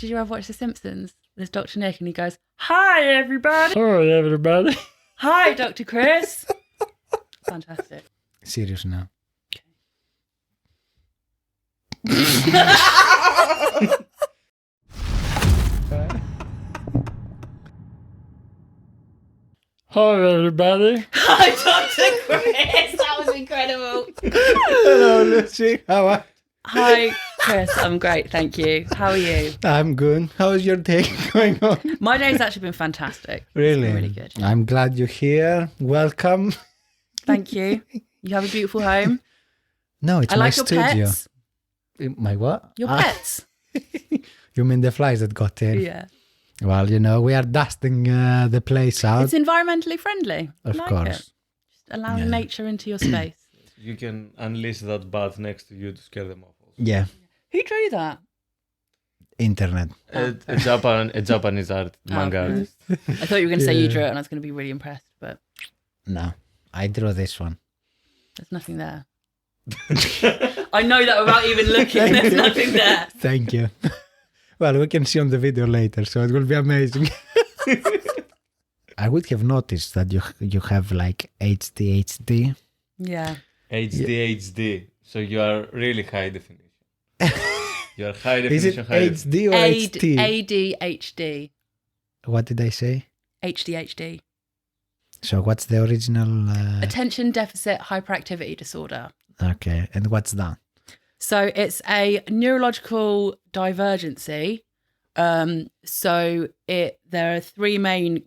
did you ever watch The Simpsons? There's Dr. Nick and he goes, "Hi, everybody." Hi, everybody. "Hi, Dr. Chris." Fantastic. Serious now. Hi, everybody. Hi, Dr. Chris. That was incredible. Hello, Lucy. How are Hi, Chris. I'm great, thank you. How are you? I'm good. How's your day going on? My day's actually been fantastic. Really? It's been really good. I'm glad you're here. Welcome. Thank you. You have a beautiful home. No, it's I my like your studio. pets. My what? Your pets. You mean the flies that got in? Yeah. Well, we are dusting the place out. It's environmentally friendly. I Of like course. it. Just allowing nature into your space. You can unleash that bat next to you to scare them off. Yeah, Who drew that? internet. A Japanese art manga okay. artist. I thought you were going to say you Yeah. drew it and I was going to be really impressed, but No, I drew this one. there's nothing there. I know that without even looking, there's nothing there. Thank you. Well, we can see on the video later, so it will be amazing. I would have noticed that you have like ADHD. Yeah. HD. So you are really high definition. You are high Is it definition. high HD or HT? ADHD. What did I say? ADHD. So what's the original? Attention Deficit Hyperactivity Disorder. Okay, and what's that? So it's a neurological divergency. There are three main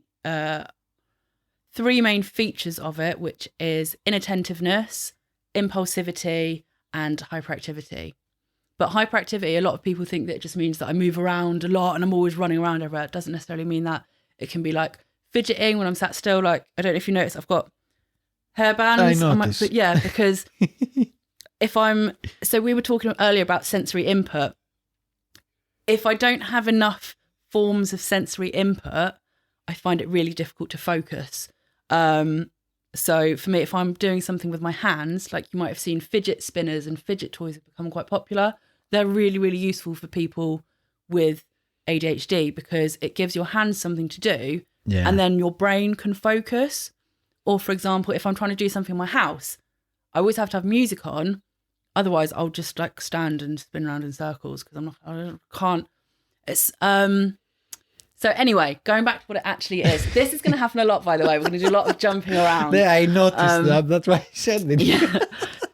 features of it, which is inattentiveness, impulsivity, and hyperactivity. But hyperactivity, a lot of people think that it just means that I move around a lot and I'm always running around everywhere. It doesn't necessarily mean that. It can be like fidgeting when I'm sat still. Like, I don't know if you notice, I've got hairbands. I on my, noticed. but yeah, because so we were talking earlier about sensory input. If I don't have enough forms of sensory input, I find it really difficult to focus. So for me, if I'm doing something with my hands, like you might have seen fidget spinners and fidget toys have become quite popular. They're really, really useful for people with ADHD because it gives your hands something to do and then your brain can focus. Or for example, if I'm trying to do something in my house, I always have to have music on. Otherwise, I'll just like stand and spin around in circles because I can't. It's So anyway, going back to what it actually is. This is going to happen a lot, by the way. We're going to do a lot of jumping around. Yeah, I noticed that. That's why I said it. Yeah.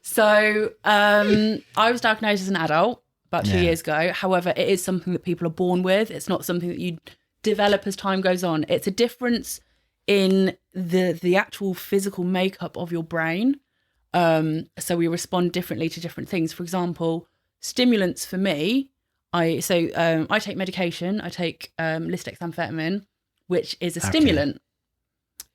So I was diagnosed as an adult about 2 years ago. However, it is something that people are born with. It's not something that you develop as time goes on. It's a difference in the actual physical makeup of your brain. So we respond differently to different things. For example, stimulants for me, I take medication. I take lisdexamfetamine, which is a stimulant.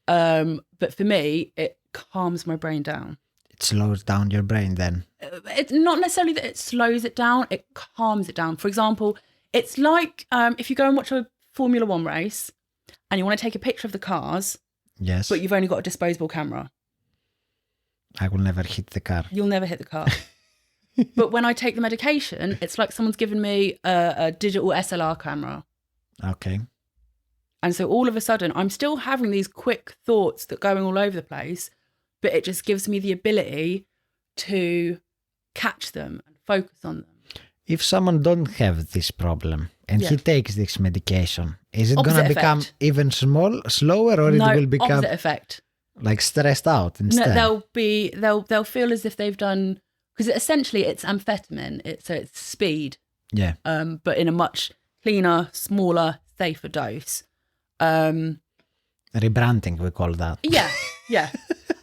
But for me, it calms my brain down. It slows down your brain then. It's not necessarily that it slows it down, it calms it down. For example, it's like if you go and watch a Formula One race and you want to take a picture of the cars, Yes. but you've only got a disposable camera. I will never hit the car. You'll never hit the car. But when I take the medication, it's like someone's given me a digital SLR camera. Okay. And so all of a sudden, I'm still having these quick thoughts that are going all over the place, but it just gives me the ability to catch them and focus on them. If someone don't have this problem and he takes this medication, is it Opposite going to become effect. even slower or it will become opposite effect. like stressed out instead? No, they'll feel as if they've done, because essentially it's amphetamine. It's speed. Yeah. But in a much cleaner, smaller, safer dose. Rebranding, we call that. Yeah.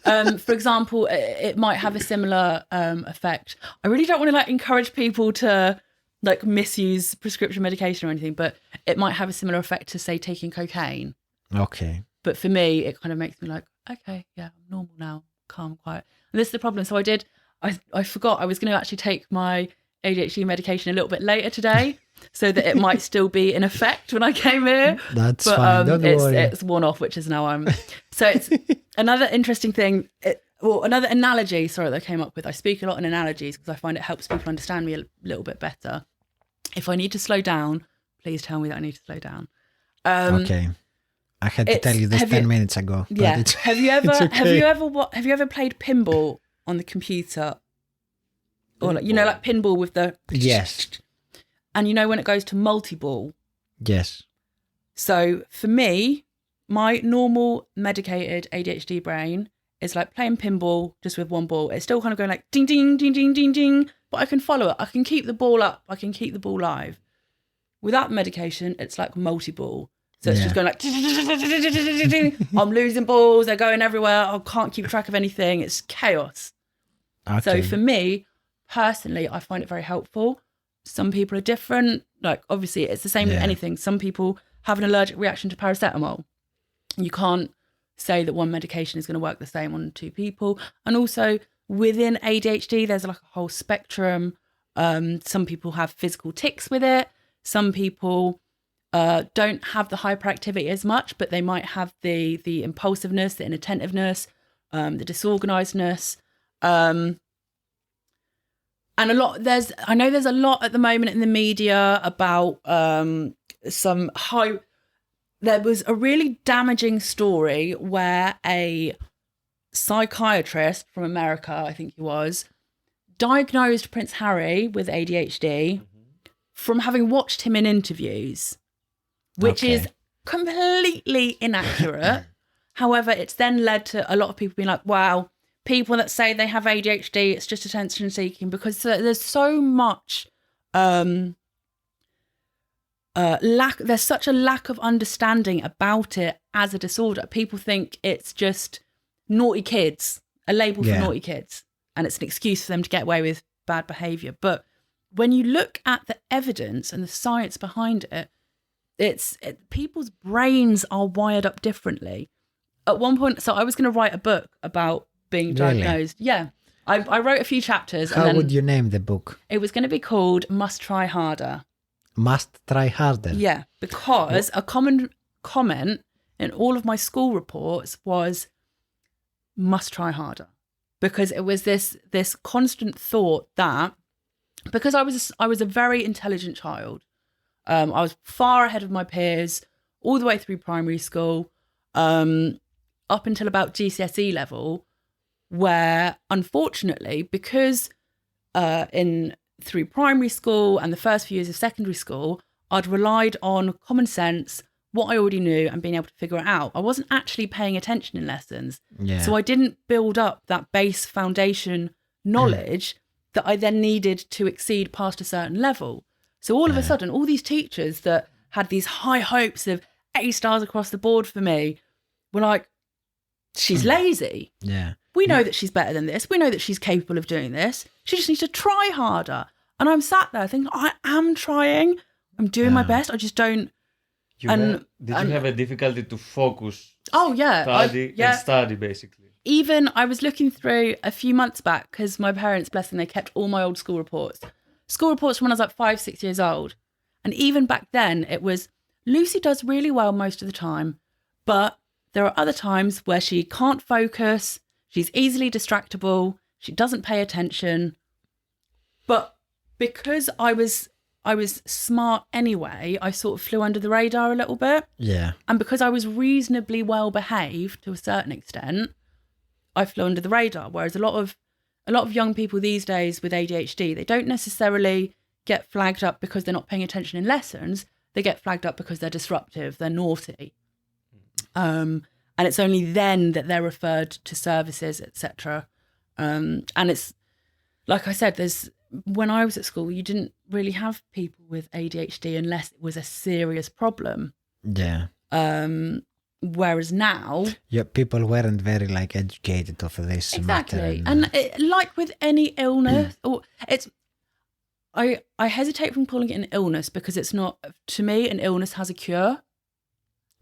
For example, it might have a similar effect. I really don't want to encourage people to misuse prescription medication or anything, but it might have a similar effect to, say, taking cocaine. Okay. But for me, it kind of makes me okay, yeah, I'm normal now, calm, quiet. And this is the problem. So I forgot I was going to actually take my ADHD medication a little bit later today so that it might still be in effect when I came here. That's fine, don't worry. It's worn off, which is now so it's another interesting thing, another analogy, that I came up with. I speak a lot in analogies because I find it helps people understand me a little bit better. If I need to slow down, please tell me that I need to slow down. Okay. I had to tell you this 10 minutes ago. Yeah. Have you ever okay. have you ever played pinball on the computer? Or like, like pinball with the Yes. And when it goes to multi-ball? Yes. So for me, my normal medicated ADHD brain is like playing pinball just with one ball. It's still kind of going like ding, ding, ding, ding, ding, ding. But I can follow it. I can keep the ball up. I can keep the ball live. Without medication, it's like multi-ball. So it's just going like, I'm losing balls. They're going everywhere. I can't keep track of anything. It's chaos. Okay. So for me, personally, I find it very helpful. Some people are different. Like, obviously, it's the same with anything. Some people have an allergic reaction to paracetamol. You can't say that one medication is going to work the same on two people. And also within ADHD, there's like a whole spectrum. Some people have physical tics with it. Some people don't have the hyperactivity as much, but they might have the impulsiveness, the inattentiveness, the disorganizedness. And I know there's a lot at the moment in the media about there was a really damaging story where a psychiatrist from America, I think he was, diagnosed Prince Harry with ADHD from having watched him in interviews, which is completely inaccurate. However, it's then led to a lot of people being like, wow, people that say they have ADHD, it's just attention seeking, because there's so much there's such a lack of understanding about it as a disorder. People think it's just naughty kids, a label for naughty kids, and it's an excuse for them to get away with bad behavior. But when you look at the evidence and the science behind it, people's brains are wired up differently. At one point, so I was going to write a book about being diagnosed. Really? Yeah. I wrote a few chapters. How would you name the book? It was going to be called Must Try Harder. Must Try Harder? Yeah, because a common comment in all of my school reports was must try harder. Because it was this constant thought that, because I was a very intelligent child, I was far ahead of my peers all the way through primary school, up until about GCSE level, where unfortunately, because through primary school and the first few years of secondary school, I'd relied on common sense, what I already knew, and being able to figure it out. I wasn't actually paying attention in lessons. Yeah. So I didn't build up that base foundation knowledge that I then needed to exceed past a certain level. So all of a sudden, all these teachers that had these high hopes of A stars across the board for me were like, she's lazy. Yeah. We know that she's better than this. We know that she's capable of doing this. She just needs to try harder. And I'm sat there thinking, I am trying. I'm doing my best. I just don't. Did you have a difficulty to focus? Oh, yeah. Study, basically. Even I was looking through a few months back, because my parents, bless them, they kept all my old school reports. School reports from when I was like 5-6 years old. And even back then, it was, Lucy does really well most of the time, but there are other times where she can't focus, she's easily distractible, she doesn't pay attention. But because I was smart anyway, I sort of flew under the radar a little bit. Yeah. And because I was reasonably well behaved to a certain extent, I flew under the radar. Whereas a lot of young people these days with ADHD, they don't necessarily get flagged up because they're not paying attention in lessons. They get flagged up because they're disruptive, they're naughty. And it's only then that they're referred to services, etc. And it's, like I said, when I was at school, you didn't really have people with ADHD unless it was a serious problem. Yeah. Whereas now, people weren't very educated of this exactly. matter. And like with any illness, or I hesitate from calling it an illness because it's not. To me, an illness has a cure.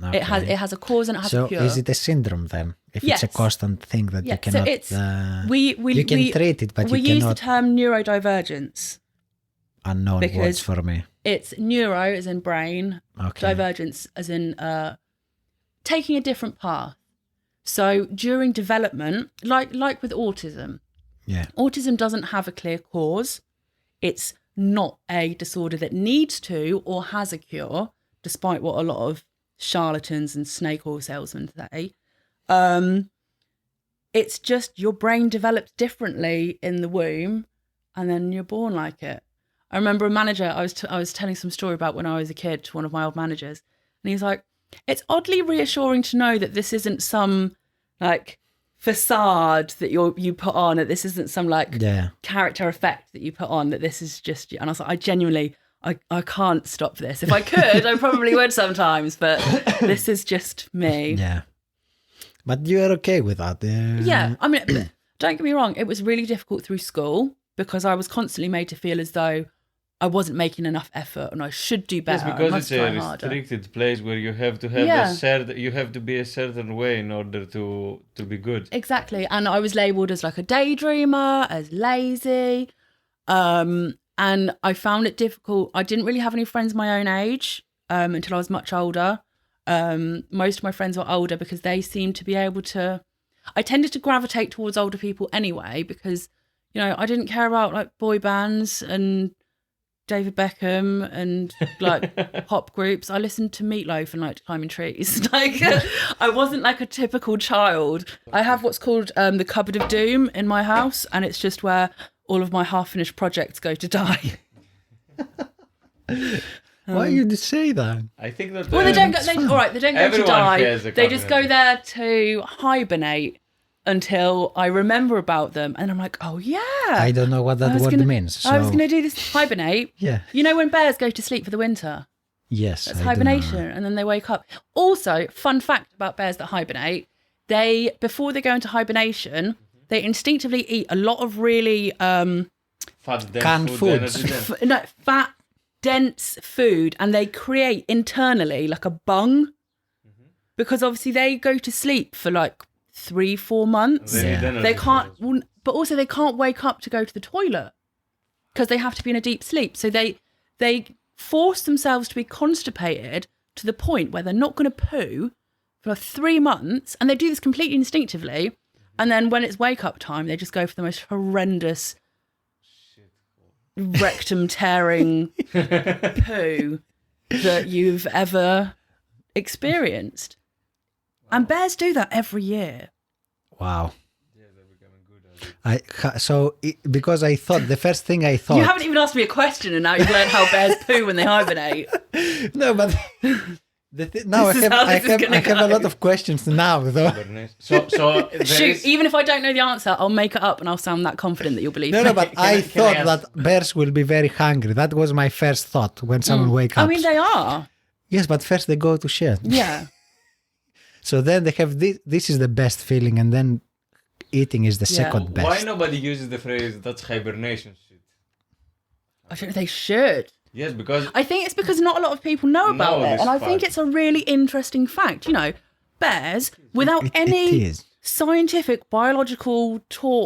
Okay. It has a cause and it has a cure. So is it a syndrome then? If it's a constant thing that you cannot... So it's, you can treat it, but you cannot... We use the term neurodivergence. Unknown words for me. It's neuro as in brain, divergence as in taking a different path. So during development, like with autism, autism doesn't have a clear cause. It's not a disorder that needs to or has a cure, despite what a lot of charlatans and snake oil salesmen say. It's just your brain develops differently in the womb and then you're born like it. I remember a manager, I was telling some story about when I was a kid to one of my old managers, and he's like, it's oddly reassuring to know that this isn't some like facade that you put on, that this isn't some like character effect that you put on, that this is just, and I was like, I genuinely, I can't stop this. If I could, I probably would sometimes, but this is just me. Yeah. But you're okay with that. Yeah. I mean, don't get me wrong. It was really difficult through school because I was constantly made to feel as though I wasn't making enough effort and I should do better. Yes, because it's a restricted place where you have to have you have to be a certain way in order to be good. Exactly. And I was labelled as like a daydreamer, as lazy. And I found it difficult. I didn't really have any friends my own age until I was much older. Most of my friends were older because they seemed to be able to... I tended to gravitate towards older people anyway because, you know, I didn't care about like boy bands and David Beckham and like pop groups. I listened to Meatloaf and like climbing trees. Like I wasn't like a typical child. I have what's called the cupboard of doom in my house, and it's just where all of my half-finished projects go to die. Why you say that? I think that well, they don't go. They don't go to die. They just go there to hibernate until I remember about them, and I'm like, oh yeah. I don't know what that word means. So... I was going to do this hibernate. Yeah. You know when bears go to sleep for the winter? Yes. That's hibernation, and then they wake up. Also, fun fact about bears that hibernate: before they go into hibernation, they instinctively eat a lot of really canned foods. Fat, dense food, and they create internally like a bung, because obviously they go to sleep for like 3-4 months. They can't, but also they can't wake up to go to the toilet because they have to be in a deep sleep. So they force themselves to be constipated to the point where they're not going to poo for 3 months, and they do this completely instinctively. And then when it's wake up time, they just go for the most horrendous rectum tearing poo that you've ever experienced. And bears do that every year. Wow. Yeah, they're becoming good at it. Because I thought, the first thing I thought... You haven't even asked me a question and now you've learned how bears poo when they hibernate. No, but... Now I have a lot of questions now, though. Shoot, even if I don't know the answer, I'll make it up and I'll sound that confident that you'll believe me. No, but I thought that bears will be very hungry. That was my first thought when someone wake up. I mean, they are. Yes, but first they go to shit. Yeah. So then they have this is the best feeling, and then eating is the second best. Why nobody uses the phrase that's hibernation shit? I think they should. Yes, because... I think it's because not a lot of people know about it. And I think it's a really interesting fact. You know, bears, without any scientific, biological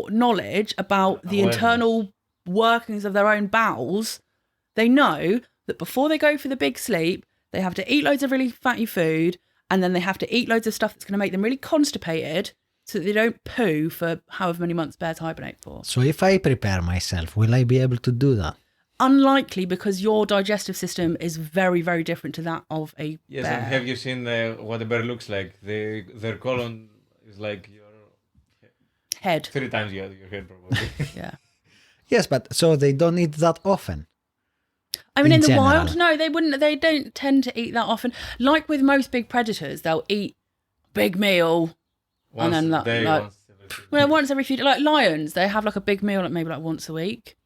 knowledge about the internal workings of their own bowels, they know that before they go for the big sleep, they have to eat loads of really fatty food, and then they have to eat loads of stuff that's going to make them really constipated so that they don't poo for however many months bears hibernate for. So if I prepare myself, will I be able to do that? Unlikely, because your digestive system is very, very different to that of a bear. Yes, and have you seen what a bear looks like? Their colon is like your head. 3 times your head, probably. Yeah. Yes, but so they don't eat that often. I mean, in the wild, no, they wouldn't. They don't tend to eat that often. Like with most big predators, they'll eat big meal once and then a day, once every few days. Like lions, they have like a big meal, like maybe like once a week.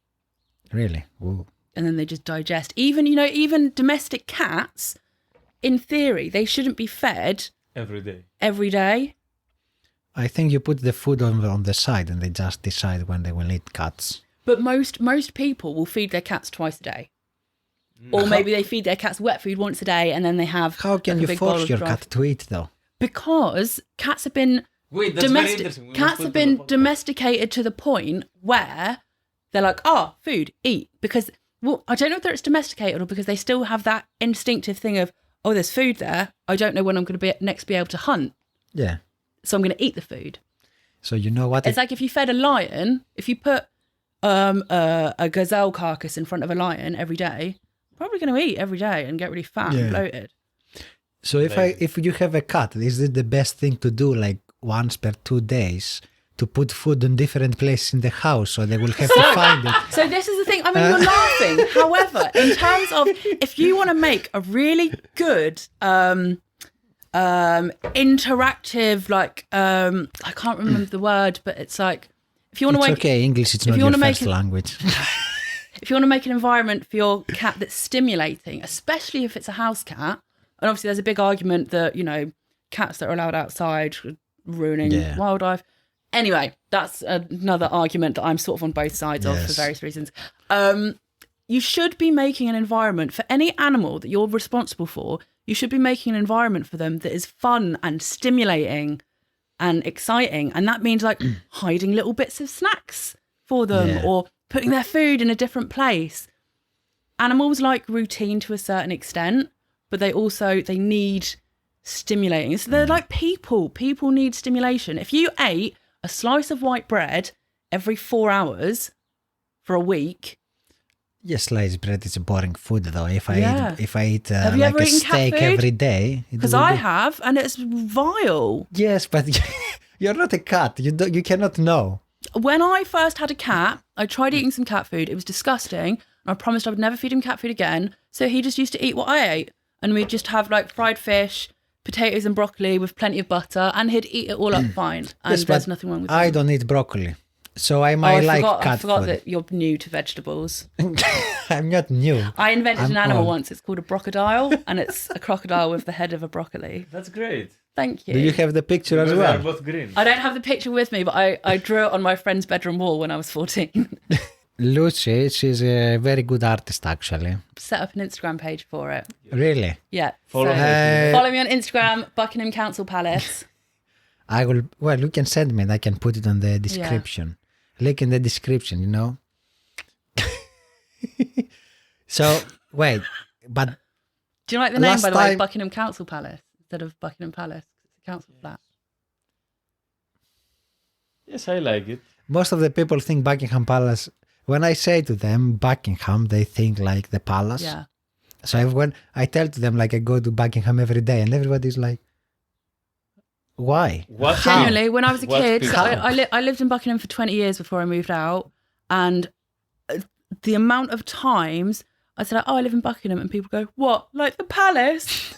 Really? Ooh. And then they just digest. Even domestic cats, in theory, they shouldn't be fed every day. I think you put the food on the side and they just decide when they will eat cats. But most people will feed their cats twice a day. Or maybe they feed their cats wet food once a day and then they have... How can you force your cat to eat, though? Because cats have been... Wait, that's very interesting. Cats have been domesticated to the point where they're like, food, eat. Because, well, I don't know whether it's domesticated or because they still have that instinctive thing of, there's food there. I don't know when I'm going to next be able to hunt. Yeah. So I'm going to eat the food. So you know what? It's like if you fed a lion, if you put a gazelle carcass in front of a lion every day, I'm probably going to eat every day and get really fat and bloated. So if you have a cat, is it the best thing to do like once per 2 days to put food in different places in the house so they will have to find it? So this is the thing. I mean, you're laughing. However, in terms of if you want to make a really good interactive, like I can't remember the word, but it's like if you want to make English, it's not your first language. If you want to make an environment for your cat that's stimulating, especially if it's a house cat, and obviously there's a big argument that, you know, cats that are allowed outside are ruining wildlife. Anyway, that's another argument that I'm sort of on both sides of for various reasons. You should be making an environment for any animal that you're responsible for. You should be making an environment for them that is fun and stimulating and exciting. And that means like hiding little bits of snacks for them or putting their food in a different place. Animals like routine to a certain extent, but they need stimulating. So they're like people. People need stimulation. If you ate a slice of white bread every 4 hours for a week. Yes, sliced bread is a boring food though. If I eat have you like ever a eaten steak cat food? Every day. Because I have, and it's vile. Yes, but you're not a cat. You cannot know. When I first had a cat, I tried eating some cat food. It was disgusting. And I promised I would never feed him cat food again. So he just used to eat what I ate. And we'd just have like fried fish, potatoes and broccoli with plenty of butter, and he'd eat it all up fine. And Yes, there's nothing wrong with I that. don't eat broccoli. So I might like cat I forgot food. that you're new to vegetables. I'm not new. I invented an animal old. once. It's called a crocodile, and it's a crocodile with the head of a broccoli. That's great. Thank you. Do you have the picture as They well? are both green. I don't have the picture with me, but I drew it on my friend's bedroom wall when I was 14. Lucy, she's a very good artist actually. Set up an Instagram page for it. Really? Yeah. Follow Follow me on Instagram, Buckingham Council Palace. I will. Well, you can send me and I can put it on the description. Link in the description, you know. So, wait, but... Do you like the name, Last by the way, time- Buckingham Council Palace, instead of Buckingham Palace? It's a council flat. Yes, I like it. Most of the people think Buckingham Palace. When I say to them Buckingham, they think like the palace. Yeah. So when I tell to them like I go to Buckingham every day, and everybody's like, "Why?" What? Genuinely, when I was a What kid, people- so I lived in Buckingham for 20 years before I moved out, and the amount of times I said, "Oh, I live in Buckingham," and people go, "What? Like the palace?"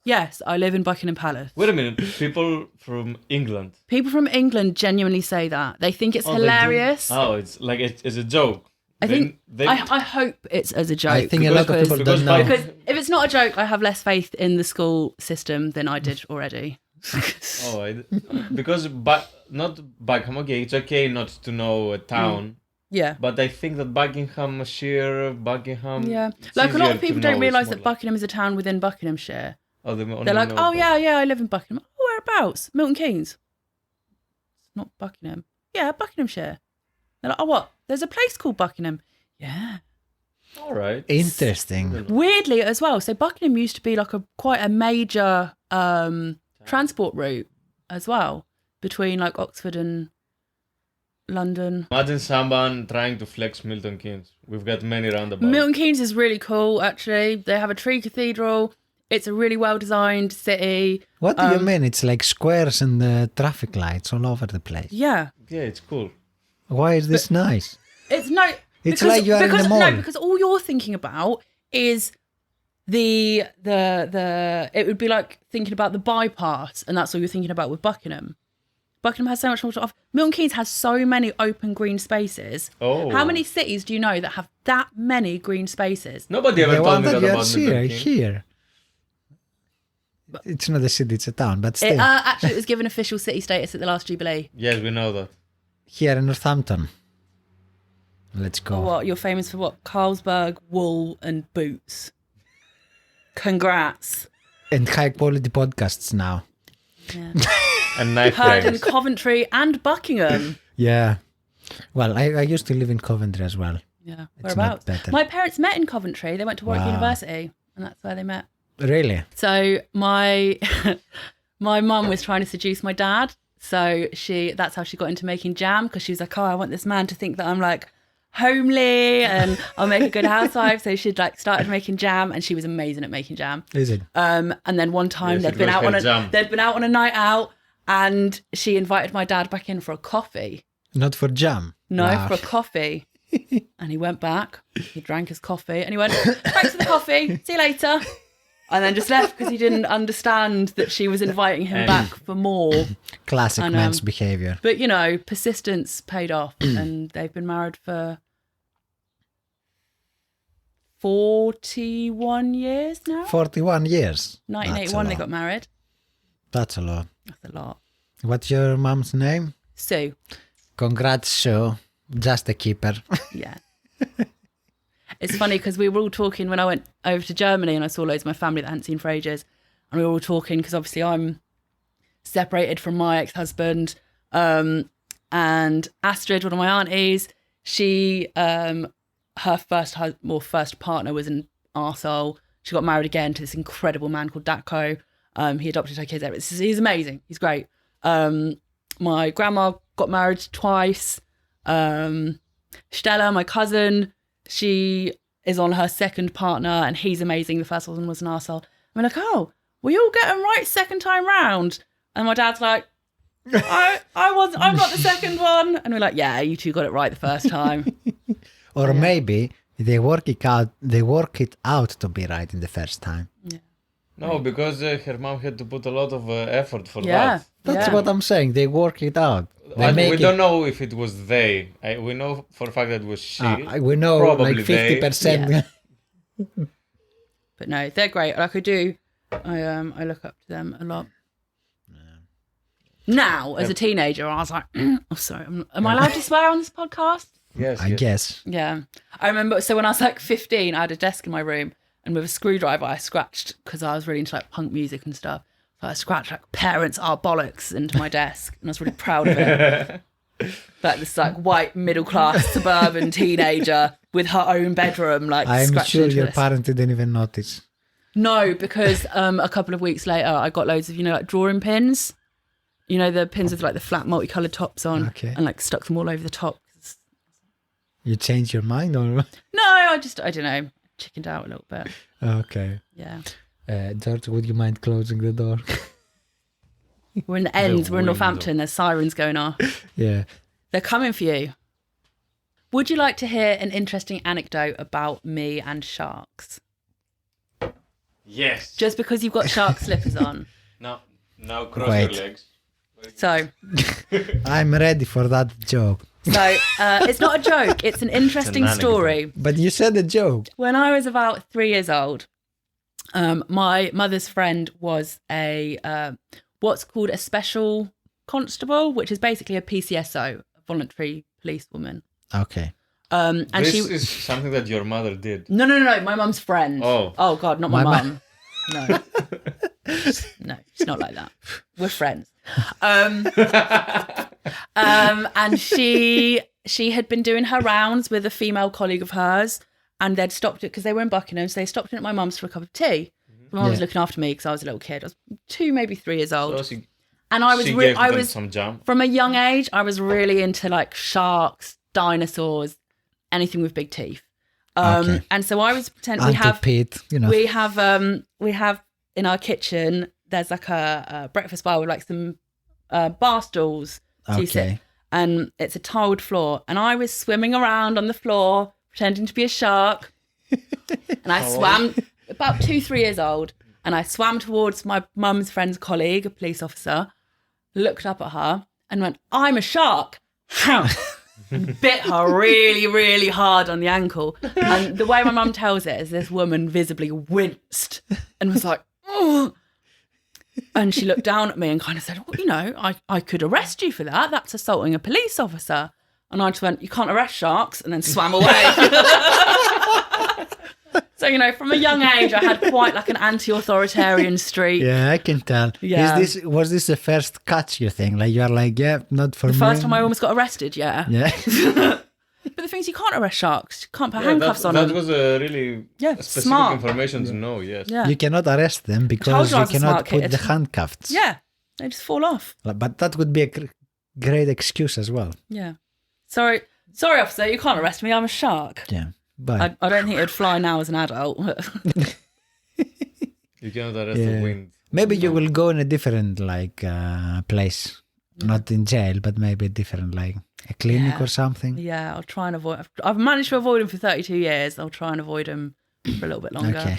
Yes, I live in Buckingham Palace. Wait a minute. People from England. People from England genuinely say that. They think it's Oh, they do? hilarious. Oh, it's like it's a joke. I think They- I hope it's as a joke. I think a lot of because- people because don't know. Because if it's not a joke, I have less faith in the school system than I did already. Because not Buckingham. Okay, it's okay not to know a town, Yeah. but I think that Buckinghamshire, Buckingham. Yeah. it's Like a lot easier of people to don't know, realise it's that more like- Buckingham is a town within Buckinghamshire. Oh, they only They're like, know "Oh, about- yeah, I live in Buckingham." "Oh, whereabouts?" "Milton Keynes." It's not Buckingham. "Yeah, Buckinghamshire." They're like, "Oh, what? There's a place called Buckingham." "Yeah." All right. Interesting. Weirdly as well. So Buckingham used to be like quite a major transport route as well between like Oxford and London. Imagine someone trying to flex Milton Keynes. We've got many roundabouts. Milton Keynes is really cool, actually. They have a tree cathedral. It's a really well-designed city. What do you mean? It's like squares and traffic lights all over the place. Yeah. Yeah, it's cool. Why is this nice? It's no... It's like you are in the mall. No, because all you're thinking about is the it would be like thinking about the bypass, and that's all you're thinking about with Buckingham. Buckingham has so much more to offer. Milton Keynes has so many open green spaces. Oh. How many cities do you know that have that many green spaces? Nobody ever The told one me that that you are about Milton Keynes. here. It's not a city, it's a town, but still. Actually, it was given official city status at the last Jubilee. Yes, we know that. Here in Northampton. Let's go. What, you're famous for what? Carlsberg, wool and boots. Congrats. And high quality podcasts now. Yeah. And knife Heard in frames. Coventry and Buckingham. Yeah. Well, I used to live in Coventry as well. Yeah, It's whereabouts? not better. My parents met in Coventry. They went to Warwick Wow. University, and that's where they met. Really? So my mum was trying to seduce my dad. So that's how she got into making jam, because she was like, oh, I want this man to think that I'm like homely and I'll make a good housewife. So she'd like started making jam, and she was amazing at making jam. Is it? And then one time they'd been out on a night out, and she invited my dad back in for a coffee. Not for jam? No, Wow. for a coffee. And he went back, he drank his coffee, and he went, thanks for the coffee, see you later. And then just left because he didn't understand that she was inviting him back for more. Classic men's behavior. But, you know, persistence paid off, and they've been married for 41 years now. 41 years. 1981 they got married. That's a lot. That's a lot. What's your mom's name? Sue. Congrats, Sue. Just a keeper. Yeah. It's funny because we were all talking when I went over to Germany, and I saw loads of my family that I hadn't seen for ages. And we were all talking because obviously I'm separated from my ex-husband. And Astrid, one of my aunties, she, her first partner was an arsehole. She got married again to this incredible man called Datko. He adopted her kids. He's amazing. He's great. My grandma got married twice. Stella, my cousin, she is on her second partner, and he's amazing. The first one was an arsehole. I'm like, oh, we all get them right second time round. And my dad's like, I'm not the second one. And we're like, yeah, you two got it right the first time. Or maybe they work it out to be right in the first time. Yeah. No, because her mom had to put a lot of effort for that. That's what I'm saying. They work it out. We don't know if it was they. We know for a fact that it was she. We know Probably like 50%. Yeah. But no, they're great. Like I look up to them a lot. Now, as a teenager, I was like, oh, sorry, am I allowed to swear on this podcast? Yes, I guess. Yeah. I remember, so when I was like 15, I had a desk in my room, and with a screwdriver, I scratched, because I was really into like punk music and stuff. So I scratched like parents are bollocks into my desk, and I was really proud of it. Like this like white middle class suburban teenager with her own bedroom, like I'm sure your this. parents didn't even notice. No, because a couple of weeks later, I got loads of, like drawing pins. You know, the pins with like the flat multicoloured tops on, and like stuck them all over the top. You changed your mind, or? No, I don't know, chickened out a little bit. Okay. Yeah. George, would you mind closing the door? We're in the ends. We're in Northampton. There's sirens going off. Yeah. They're coming for you. Would you like to hear an interesting anecdote about me and sharks? Yes. Just because you've got shark slippers on. Now cross your legs. So. I'm ready for that joke. So it's not a joke. It's an interesting story. But you said a joke. When I was about 3 years old, my mother's friend was a what's called a special constable, which is basically a PCSO, a voluntary policewoman. Okay. And this is something that your mother did. No. My mum's friend. Oh God, not my mum. No. No, it's not like that. We're friends. And she had been doing her rounds with a female colleague of hers, and they'd stopped it because they were in Buckingham, so they stopped in at my mum's for a cup of tea. My mum was looking after me because I was a little kid. I was 2, maybe 3 years old. So and I was some jam. From a young age, I was really into like sharks, dinosaurs, anything with big teeth. And so I was pretending we have in our kitchen, there's like a breakfast bar with like some bar stools. So you sit, and it's a tiled floor. And I was swimming around on the floor, pretending to be a shark. And I swam, about 2-3 years old, and I swam towards my mum's friend's colleague, a police officer, looked up at her and went, I'm a shark. And bit her really, really hard on the ankle. And the way my mum tells it is this woman visibly winced and was like, oh. And she looked down at me and kind of said, well, I could arrest you for that. That's assaulting a police officer. And I just went, you can't arrest sharks, and then swam away. So, from a young age, I had quite like an anti-authoritarian streak. Yeah, I can tell. Yeah. Was this the first catch you think? Like, you're like, yeah, not for me. The first time I almost got arrested, yeah. Yeah. But the thing is, you can't arrest sharks. You can't put handcuffs on them. That was a really specific smart information to know, yes. Yeah. You cannot arrest them because you cannot put the handcuffs. Yeah, They just fall off. But that would be a great excuse as well. Yeah. Sorry, officer, you can't arrest me. I'm a shark. Yeah. But I don't think it would fly now as an adult. You cannot arrest the wind. maybe you will go in a different place, not in jail, but maybe a different a clinic or something. Yeah, I'll try and avoid. I've managed to avoid them for 32 years. I'll try and avoid them for a little bit longer. Okay.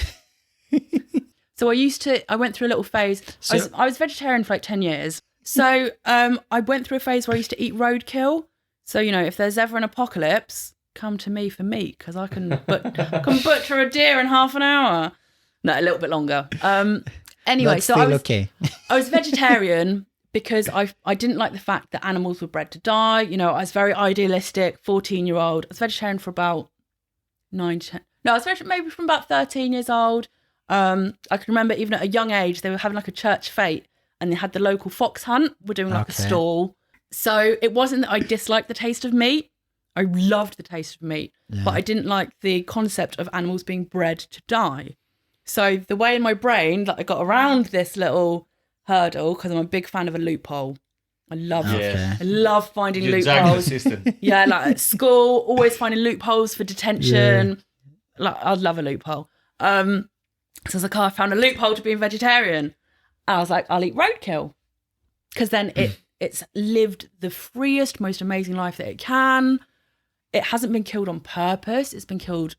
So I went through a little phase. I was vegetarian for 10 years. So I went through a phase where I used to eat roadkill. So, if there's ever an apocalypse, come to me for meat because I can butcher a deer in half an hour. No, a little bit longer. Anyway, That's so still okay. I was vegetarian because I didn't like the fact that animals were bred to die. I was very idealistic, 14-year-old. I was vegetarian for about 9, 10. No, I was vegetarian maybe from about 13 years old. I can remember even at a young age, they were having a church fete and they had the local fox hunt. We're doing a stall. So it wasn't that I disliked the taste of meat. I loved the taste of meat, but I didn't like the concept of animals being bred to die. So the way in my brain that I got around this little hurdle, because I'm a big fan of a loophole. I love finding loopholes. Yeah, at school, always finding loopholes for detention. I'd love a loophole. So I was like, I found a loophole to being vegetarian. I was like, I'll eat roadkill. Because then it's lived the freest, most amazing life that it can. It hasn't been killed on purpose. It's been killed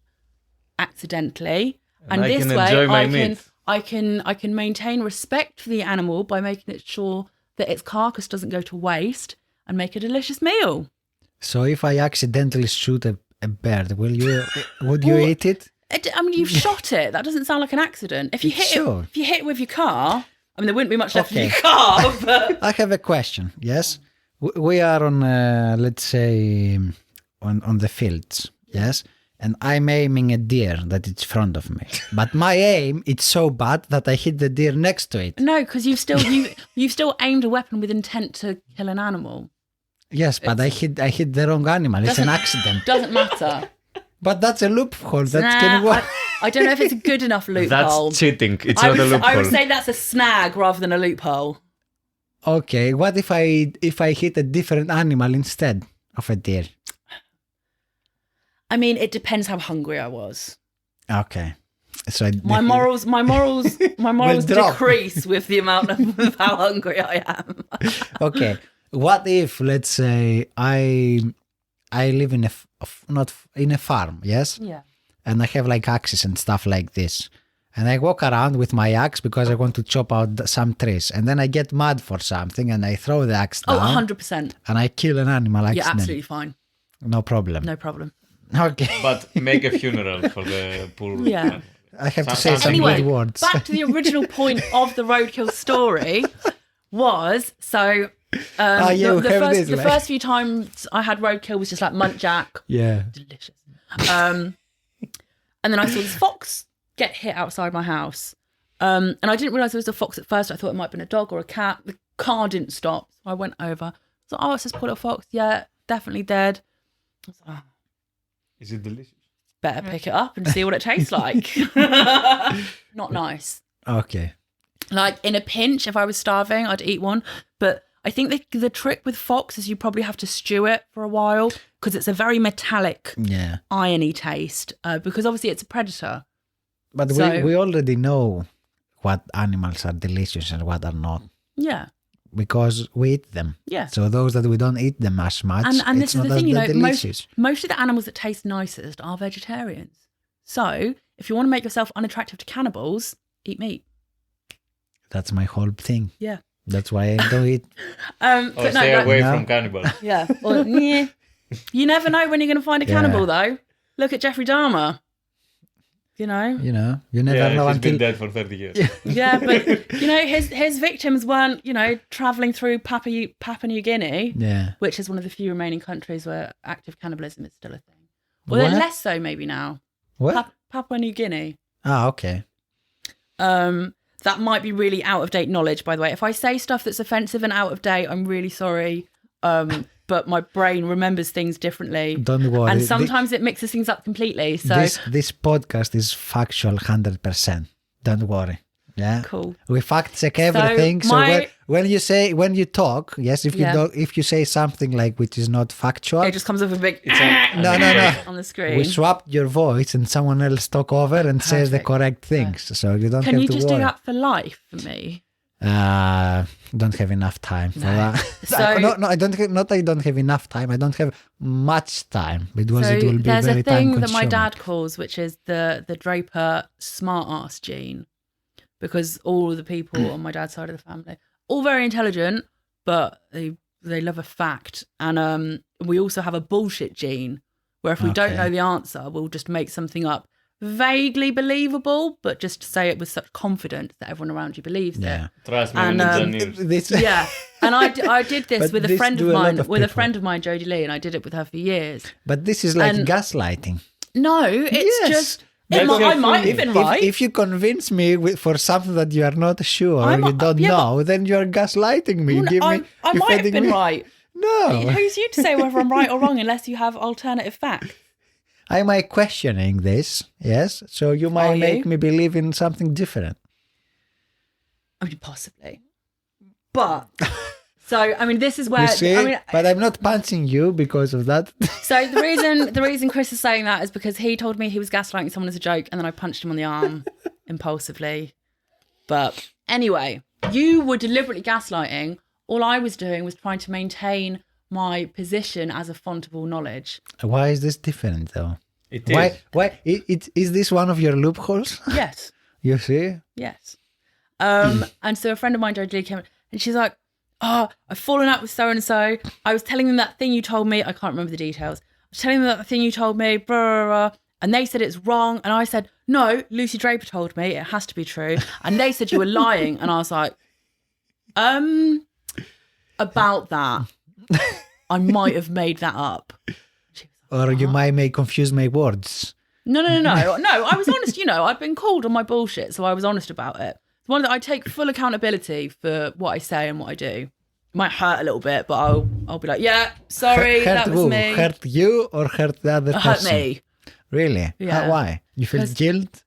accidentally. And I this can way, enjoy my meat. I can maintain respect for the animal by making it sure that its carcass doesn't go to waste and make a delicious meal. So if I accidentally shoot a bird, would you eat it? You've shot it. That doesn't sound like an accident. If you hit it with your car, there wouldn't be much left of your car. But... I have a question. Yes, we are on, let's say, on the fields. Yes, and I'm aiming a deer that is in front of me. But my aim is so bad that I hit the deer next to it. No, because you've still aimed a weapon with intent to kill an animal. Yes, but I hit the wrong animal. It's an accident. Doesn't matter. But that's a loophole. That can work. I don't know if it's a good enough loophole. That's cheating. It's not a loophole. I would say that's a snag rather than a loophole. Okay, what if I hit a different animal instead of a deer? It depends how hungry I was. Okay, so my morals decrease with the amount of how hungry I am. Okay, what if, let's say, I live in not in a farm, yes? Yeah. And I have axes and stuff like this. And I walk around with my axe because I want to chop out some trees. And then I get mad for something and I throw the axe down. 100%. And I kill an animal accidentally. Yeah, absolutely fine. No problem. No problem. Okay. But make a funeral for the poor Yeah. I have to say some good words. Back to the original point of the roadkill story was, so... the first few times I had roadkill was just muntjac. Yeah. Delicious. And then I saw this fox get hit outside my house. And I didn't realise it was a fox at first. I thought it might have been a dog or a cat. The car didn't stop. So I went over. So, it's this poor little fox. Yeah, definitely dead. I was like, Is it delicious? Better pick it up and see what it tastes like. Not nice. Okay. In a pinch, if I was starving, I'd eat one. But I think the trick with fox is you probably have to stew it for a while because it's a very metallic, irony taste. Because obviously it's a predator. But we already know what animals are delicious and what are not. Yeah. Because we eat them. Yeah. So those that we don't eat them as much, and this is the thing, delicious. Most of the animals that taste nicest are vegetarians. So if you want to make yourself unattractive to cannibals, eat meat. That's my whole thing. Yeah. That's why I don't eat. Stay away from cannibals. Yeah. You never know when you're going to find a cannibal, though. Look at Jeffrey Dahmer. You never know he's been dead for 30 years. Yeah, but his victims weren't traveling through Papua New Guinea, which is one of the few remaining countries where active cannibalism is still a thing. Well, less so maybe now. What? Papua New Guinea. Ah, okay. That might be really out of date knowledge, by the way. If I say stuff that's offensive and out of date, I'm really sorry. But my brain remembers things differently. Don't worry. And sometimes it mixes things up completely. So this podcast is factual 100%. Don't worry. Yeah. Cool. We fact check everything. So, my- when you talk, yes, if you say something like which is not factual, It just comes up with a big no. on the screen. We swapped your voice and someone else talk over and says the correct things. So you don't Can have you to just worry. do that for life for me? Don't have enough time for that. So- I don't have, not I don't have enough time. I don't have much time because So it will be there's very a thing that time-consuming. my dad calls, which is the Draper Smartass gene, because all of the people on my dad's side of the family, all very intelligent, but they love a fact. And we also have a bullshit gene, where if we don't Okay. know the answer, we'll just make something up vaguely believable, but just say it with such confidence that everyone around you believes Yeah. it. Trust me, And, engineers. This, Yeah, and I did this But with a this friend of do a lot mine, of with a people. friend of mine, Jodie Lee, and I did it with her for years. But this is like And- gaslighting. No, it's Yes. just That's I your might thing. have been right. If you convince me for something that you are not sure or I'm- you don't yeah, know, then you are gaslighting me. Well, Give I me. might you're have feeding been me. right. No, Who's you to say whether I'm right or wrong unless you have alternative facts? I might questioning this. Yes, so you might Are you? make me believe in something different. I mean, possibly. But so I mean, this is where You see, I mean. but I'm not punching you because of that. So the reason Chris is saying that is because he told me he was gaslighting someone as a joke, and then I punched him on the arm impulsively. But anyway, you were deliberately gaslighting. All I was doing was trying to maintain my position as a font of all knowledge. Why is this different though? It is. Why? Is this one of your loopholes? Yes. You see? Yes. And so a friend of mine, Jodie Lee, came in, and she's like, "Oh, I've fallen out with so and so. I was telling them that thing you told me. I can't remember the details. I was telling them that thing you told me, blah, blah, blah, and they said it's wrong. And I said, no, Lucy Draper told me it has to be true. And they said you were lying. And I was like, about that, I might have made that up. Or you might may confuse my words. No. I was honest. I'd been called on my bullshit, so I was honest about it. It's one that I take full accountability for what I say and what I do. It might hurt a little bit, but I'll be like, yeah, sorry, Hurt that was who? me. Hurt you or hurt the other It hurt person? me. Really? Yeah. Why? You feel 'Cause- guilt?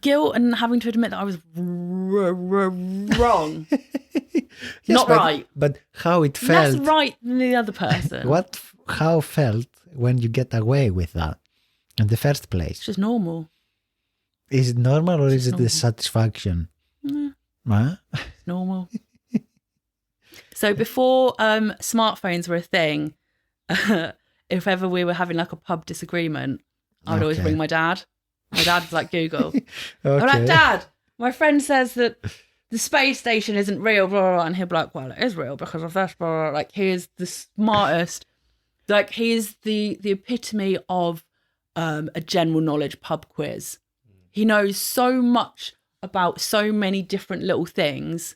Guilt and having to admit that I was wrong. Yes, Not right. But how it felt? Less right than the other person. How felt when you get away with that in the first place? It's just normal. Is it normal or is it the normal. satisfaction? Mm, Huh? it's normal. So before smartphones were a thing, if ever we were having like a pub disagreement, I would always Okay. ring my dad. My dad was like Google. Okay. I'm like, Dad, my friend says that the space station isn't real, blah, blah, blah. And he'll be like, well, it is real because of this, blah, blah, blah. Like, he is the smartest. Like, he is the epitome of a general knowledge pub quiz. He knows so much about so many different little things.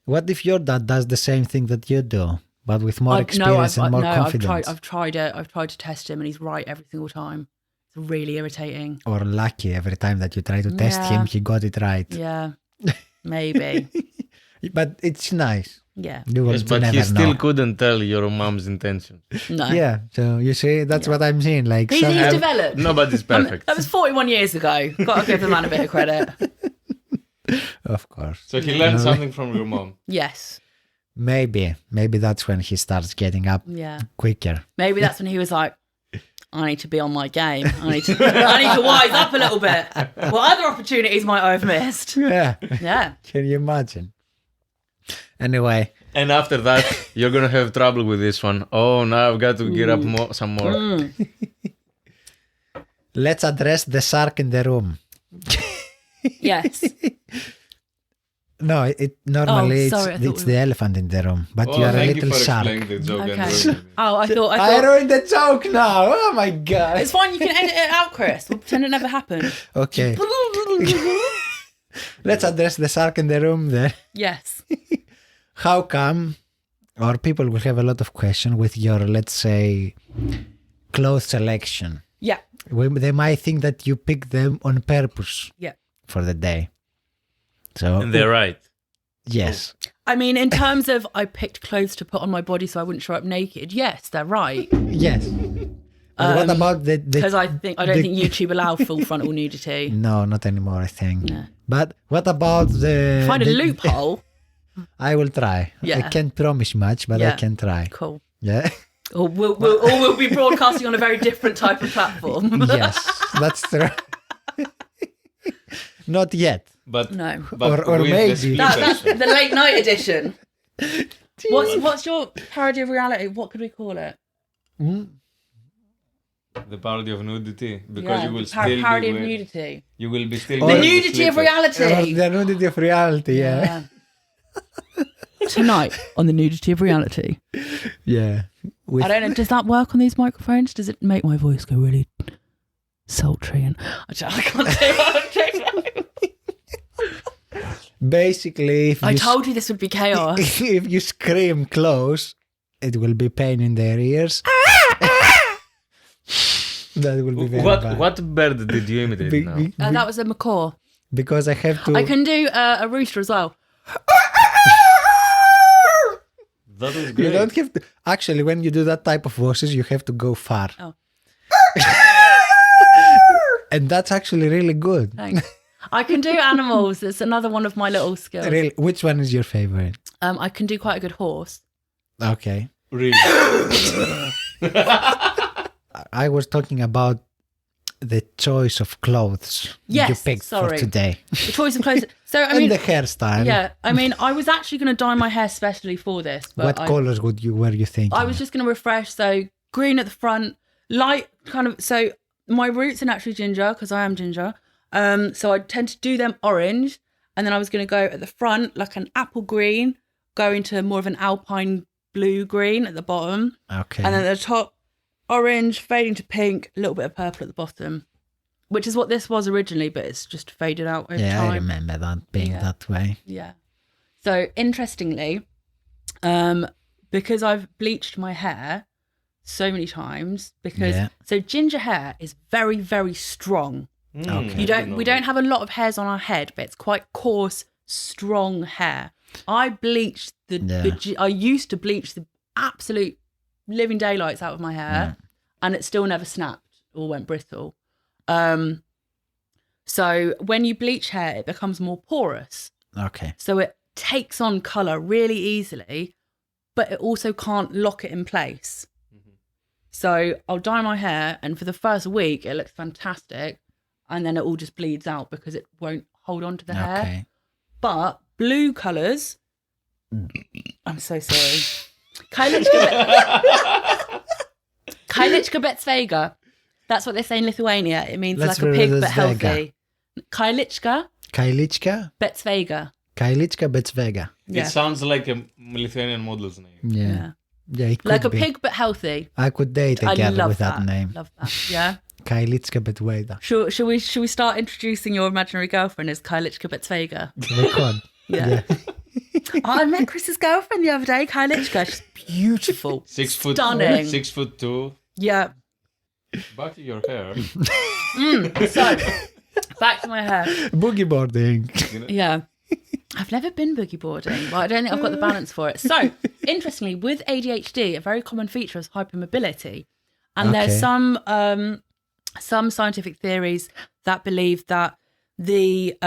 What if your dad does the same thing that you do, but with more experience and more confidence? I've tried it. I've tried to test him and he's right every single time. It's really irritating. Or lucky every time that you try to test Yeah. him, he got it right. Yeah, maybe. But it's nice. Yeah. You will Yes, but never he still know. couldn't tell your mom's intention. No. Yeah, so you see, that's what I'm saying. Like He's some- developed. Nobody's perfect. That was 41 years ago. Got to give the man a bit of credit. Of course. So he learned something from your mom. Yes. Maybe that's when he starts getting up Yeah. quicker. Maybe that's when he was like, I need to be on my game. I need to wise up a little bit. What other opportunities might I have missed? Yeah. Yeah. Can you imagine? Anyway, And after that, you're gonna have trouble with this one. Oh, now I've got to get up some more. let's address the shark in the room. Yes. No, it normally sorry, I thought it's we the elephant in the room, but Oh, you are a thank little you for shark. explaining the joke. Okay. And ruining it. Oh, I I thought. ruined the joke now. Oh my god. It's fine. You can edit it out, Chris. We'll pretend it never happened. Okay, let's address the shark in the room there. Yes. How come, or people will have a lot of questions with your, let's say, clothes selection. Yeah. They might think that you pick them on purpose Yeah. for the day. So And they're right. yes, I mean, in terms of I picked clothes to put on my body so I wouldn't show up naked. Yes, they're right. yes. But what about the? Because I don't think YouTube allow full frontal nudity. No, not anymore. I think But what about the... Find a loophole. I will try. Yeah. I can't promise much, but I can try. Cool. Yeah. Or we'll be broadcasting on a very different type of platform. Yes, that's true. Not yet. But No. but Or with maybe. the split That's version. the late night edition. What's your parody of reality? What could we call it? The parody of nudity, because you will the still parody be of with- nudity. You will be still Or- The wearing nudity of slippers. reality. The nudity of reality, yeah. Tonight on the nudity of reality. Yeah. With I don't know. Does that work on these microphones? Does it make my voice go really sultry? And I can't do it. basically, if I you told you this would be chaos. if you scream close, it will be pain in their ears. That will be very bad. What bird did you imitate Be- now? be- That was a macaw. because I have to. I can do a rooster as well. That was You great. don't have to. Actually, when you do that type of voices, you have to go far. Oh. And that's actually really good. Thanks. I can do animals. It's another one of my little skills. Really, which one is your favorite? I can do quite a good horse. Okay. Really. I was talking about the choice of clothes you Yes, picked sorry. for today. The choice of clothes. So I And mean, the hairstyle. yeah. I mean, I was actually going to dye my hair specially for this, but What colors were you thinking? I was just going to refresh. So green at the front, light kind of. So my roots are naturally ginger because I am ginger. So I tend to do them orange, and then I was going to go at the front like an apple green, go into more of an alpine blue green at the bottom, Okay. and then at the top, orange fading to pink, a little bit of purple at the bottom, which is what this was originally, but it's just faded out over yeah, I time. remember that being that way. Yeah. So interestingly, because I've bleached my hair so many times, because so ginger hair is very, very strong. Okay. We don't have a lot of hairs on our head, but it's quite coarse, strong hair. I bleached I used to bleach the absolute living daylights out of my hair, and it still never snapped or went brittle. So when you bleach hair, it becomes more porous. Okay. So it takes on colour really easily, but it also can't lock it in place. So I'll dye my hair, and for the first week, it looks fantastic, and then it all just bleeds out because it won't hold on to the hair. Okay. But blue colours, I'm so sorry. Kailichka Betsvega. That's what they say in Lithuania. It means Let's like a pig but Betsvega. healthy. Kailichka Kailichka? Betsvega. Kailichka Betsvega. Yeah. It sounds like a Lithuanian model's name. Yeah. Yeah, it could Like a be. pig but healthy. I could date a I girl love with that, that. name. Love that. Yeah. Kailichka Betsvega. Should we start introducing your imaginary girlfriend as Kailichka Betsvega? We could. Yeah. I met Chris's girlfriend the other day, Kailichka. She's beautiful. 6 foot, Stunning. 6'2". Yeah. Back to your hair. So, back to my hair. Boogie boarding. Yeah. I've never been boogie boarding, but I don't think I've got the balance for it. So, interestingly, with ADHD, a very common feature is hypermobility. And there's some scientific theories that believe that the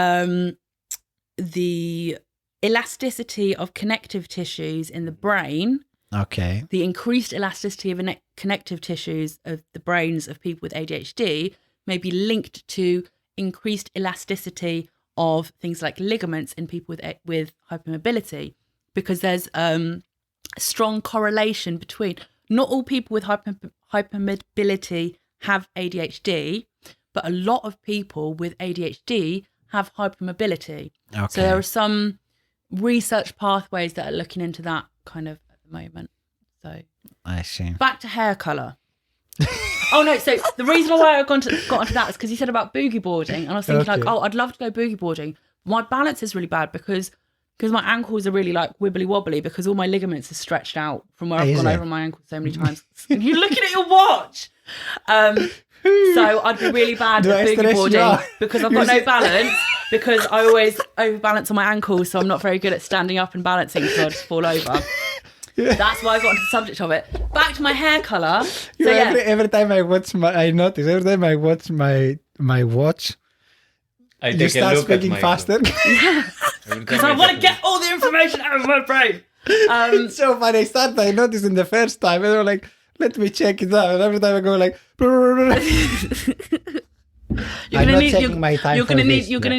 elasticity of connective tissues in the brain, Okay. the increased elasticity of connective tissues of the brains of people with ADHD may be linked to increased elasticity of things like ligaments in people with hypermobility, because there's a strong correlation between, not all people with hypermobility have ADHD, but a lot of people with ADHD have hypermobility. Okay. So there are some research pathways that are looking into that kind of at the moment. So I see. back to hair colour. Oh no, so the reason why I got onto that is because you said about boogie boarding, and I was thinking like, oh, I'd love to go boogie boarding. My balance is really bad because my ankles are really like wibbly wobbly because all my ligaments are stretched out from where I've gone over my ankle so many times. You're looking at your watch. So I'd be really bad at boogie boarding because I've got no balance, because I always overbalance on my ankles, so I'm not very good at standing up and balancing, so I just fall over. That's why I got into the subject of it. Back to my hair colour. So, Every time I watch my watch, I You take a start look at speaking my faster. Because I want to get all the information out of my brain. It's so funny. I noticed in the first time, and I'm like, let me check it out. And every time I go like, I'm not taking my time. You're gonna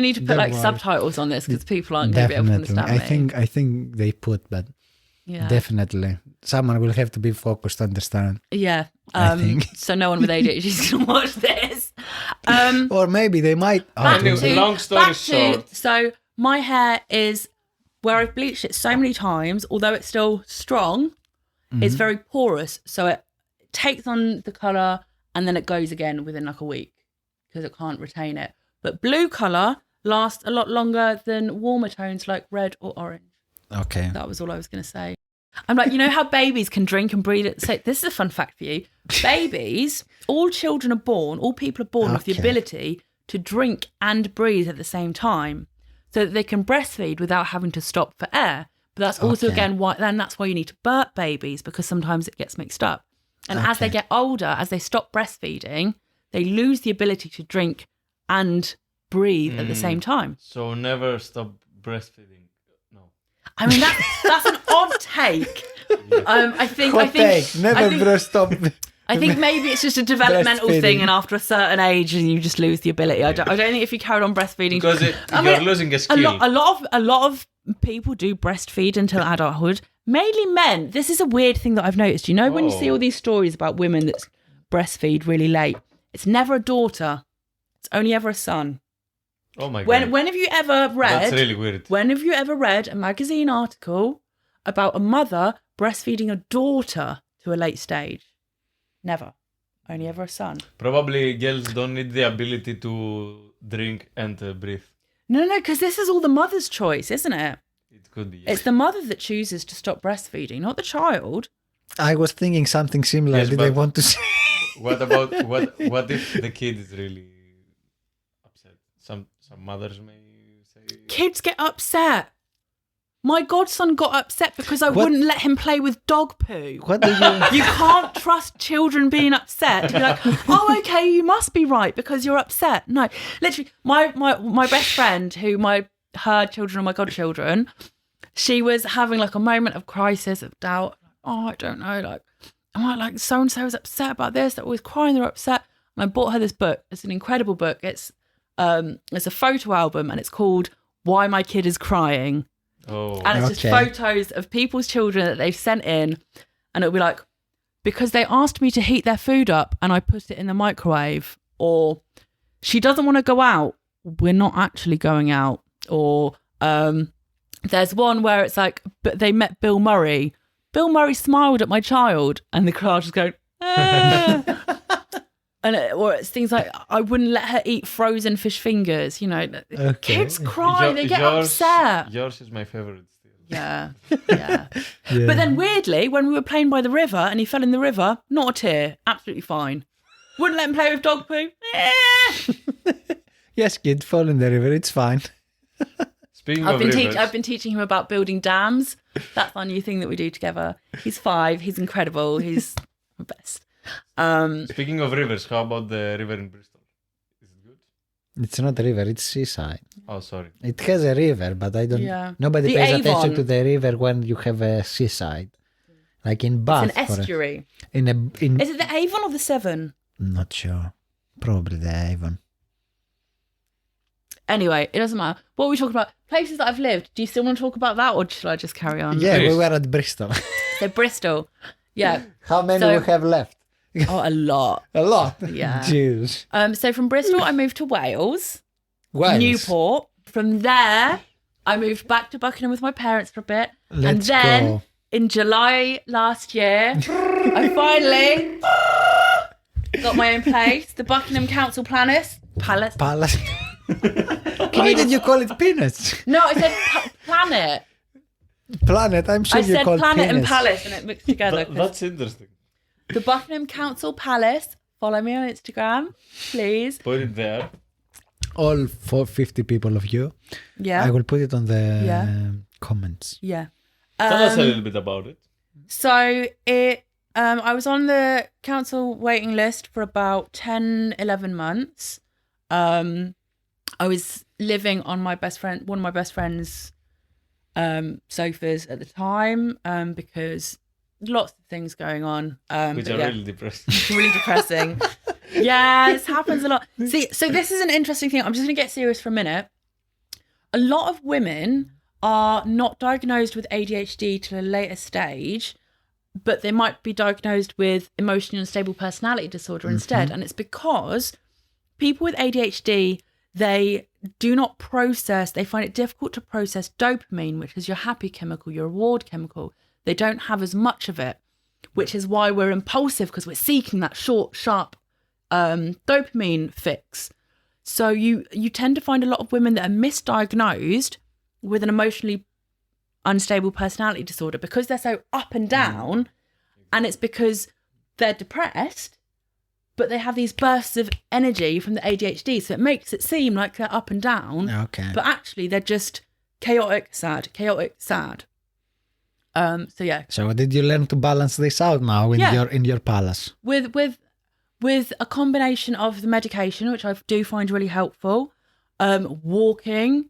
need to put like subtitles on this because people aren't gonna be able to understand me. I think they put, but definitely someone will have to be focused to understand. Yeah. I think. So no one with ADHD is gonna watch this. Or maybe they might. Long story short. So my hair is where I've bleached it so many times, although it's still strong, it's very porous. So it takes on the colour and then it goes again within like a week because it can't retain it. But blue colour lasts a lot longer than warmer tones like red or orange. Okay. That was all I was going to say. I'm like, you know how babies can drink and breathe at the same. This is a fun fact for you. Babies, all children are born, all people are born with the ability to drink and breathe at the same time so that they can breastfeed without having to stop for air. But that's also, again, that's why you need to burp babies because sometimes it gets mixed up. And as they get older, as they stop breastfeeding, they lose the ability to drink and breathe at the same time. So never stop breastfeeding. No. I mean, that's an odd take. I think stop. I think maybe it's just a developmental thing, and after a certain age, you just lose the ability. I don't think if you carried on breastfeeding, because you're losing a skill. A lot of people do breastfeed until adulthood. Mainly men. This is a weird thing that I've noticed. You know, when you see all these stories about women that breastfeed really late, it's never a daughter. It's only ever a son. Oh my god! When have you ever read? That's really weird. When have you ever read a magazine article about a mother breastfeeding a daughter to a late stage? Never. Only ever a son. Probably girls don't need the ability to drink and breathe. No, because this is all the mother's choice, isn't it? It could be. Yes. It's the mother that chooses to stop breastfeeding, not the child. I was thinking something similar. Yes, Did I want to say? What about what if the kid is really upset? Some mothers may say kids get upset. My godson got upset because I wouldn't let him play with dog poo. What do you? You can't trust children being upset to be like, oh, okay, you must be right because you're upset. No, literally, my best friend, her children are my godchildren, she was having like a moment of crisis, of doubt. Oh, I don't know, like, am I like so and so is upset about this? They're always crying, they're upset. And I bought her this book. It's an incredible book. It's a photo album and it's called Why My Kid Is Crying. Oh. And it's just photos of people's children that they've sent in, and it'll be like, because they asked me to heat their food up and I put it in the microwave, or she doesn't want to go out, we're not actually going out, or there's one where it's like, but they met Bill Murray. Bill Murray smiled at my child, and the crowd just going, ah. Or it's things like, I wouldn't let her eat frozen fish fingers. You know, kids cry, they get upset. Yours is my favorite still. Yeah. But then weirdly, when we were playing by the river and he fell in the river, not a tear, absolutely fine. Wouldn't let him play with dog poo. Yes, kid, fall in the river, it's fine. I've been teaching him about building dams. That's our new thing that we do together. He's 5, he's incredible, he's the best. Speaking of rivers, how about the river in Bristol? Is it good? It's not a river, it's seaside. Oh, sorry. It has a river, but I don't. Yeah. Nobody pays Avon. attention to the river when you have a seaside, like in Bath. It's an estuary. Is it the Avon or the Severn? Not sure. Probably the Avon. Anyway, it doesn't matter. What are we talking about? Places that I've lived. Do you still want to talk about that, or should I just carry on? Yeah, we were at Bristol. So Bristol. Yeah. How many we have left? Oh, a lot. A lot? Yeah. Jeez. So from Bristol, I moved to Wales. Wales? Newport. From there, I moved back to Buckingham with my parents for a bit. Let's and then, go. in July last year, I finally got my own place. The Buckingham Council Palace. Why did you call it peanuts? No, I said planet. Planet, I'm sure I you said called planet penis. and palace and it mixed together. That's interesting. The Buckingham Council Palace. Follow me on Instagram, please. Put it there. All 450 people of you. Yeah. I will put it on the comments. Yeah. Tell us a little bit about it. So I was on the council waiting list for about 10, 11 months. I was living on one of my best friend's sofas at the time, because lots of things going on. Which are really depressing. Really depressing. Yeah, this happens a lot. See, so this is an interesting thing. I'm just going to get serious for a minute. A lot of women are not diagnosed with ADHD till a later stage, but they might be diagnosed with emotionally unstable personality disorder instead. And it's because people with ADHD, they do not process, they find it difficult to process dopamine, which is your happy chemical, your reward chemical. They don't have as much of it, which is why we're impulsive, because we're seeking that short, sharp dopamine fix. So you tend to find a lot of women that are misdiagnosed with an emotionally unstable personality disorder because they're so up and down, and it's because they're depressed, but they have these bursts of energy from the ADHD, so it makes it seem like they're up and down, but actually they're just chaotic, sad. So yeah. So did you learn to balance this out now in your palace? With a combination of the medication, which I do find really helpful, walking.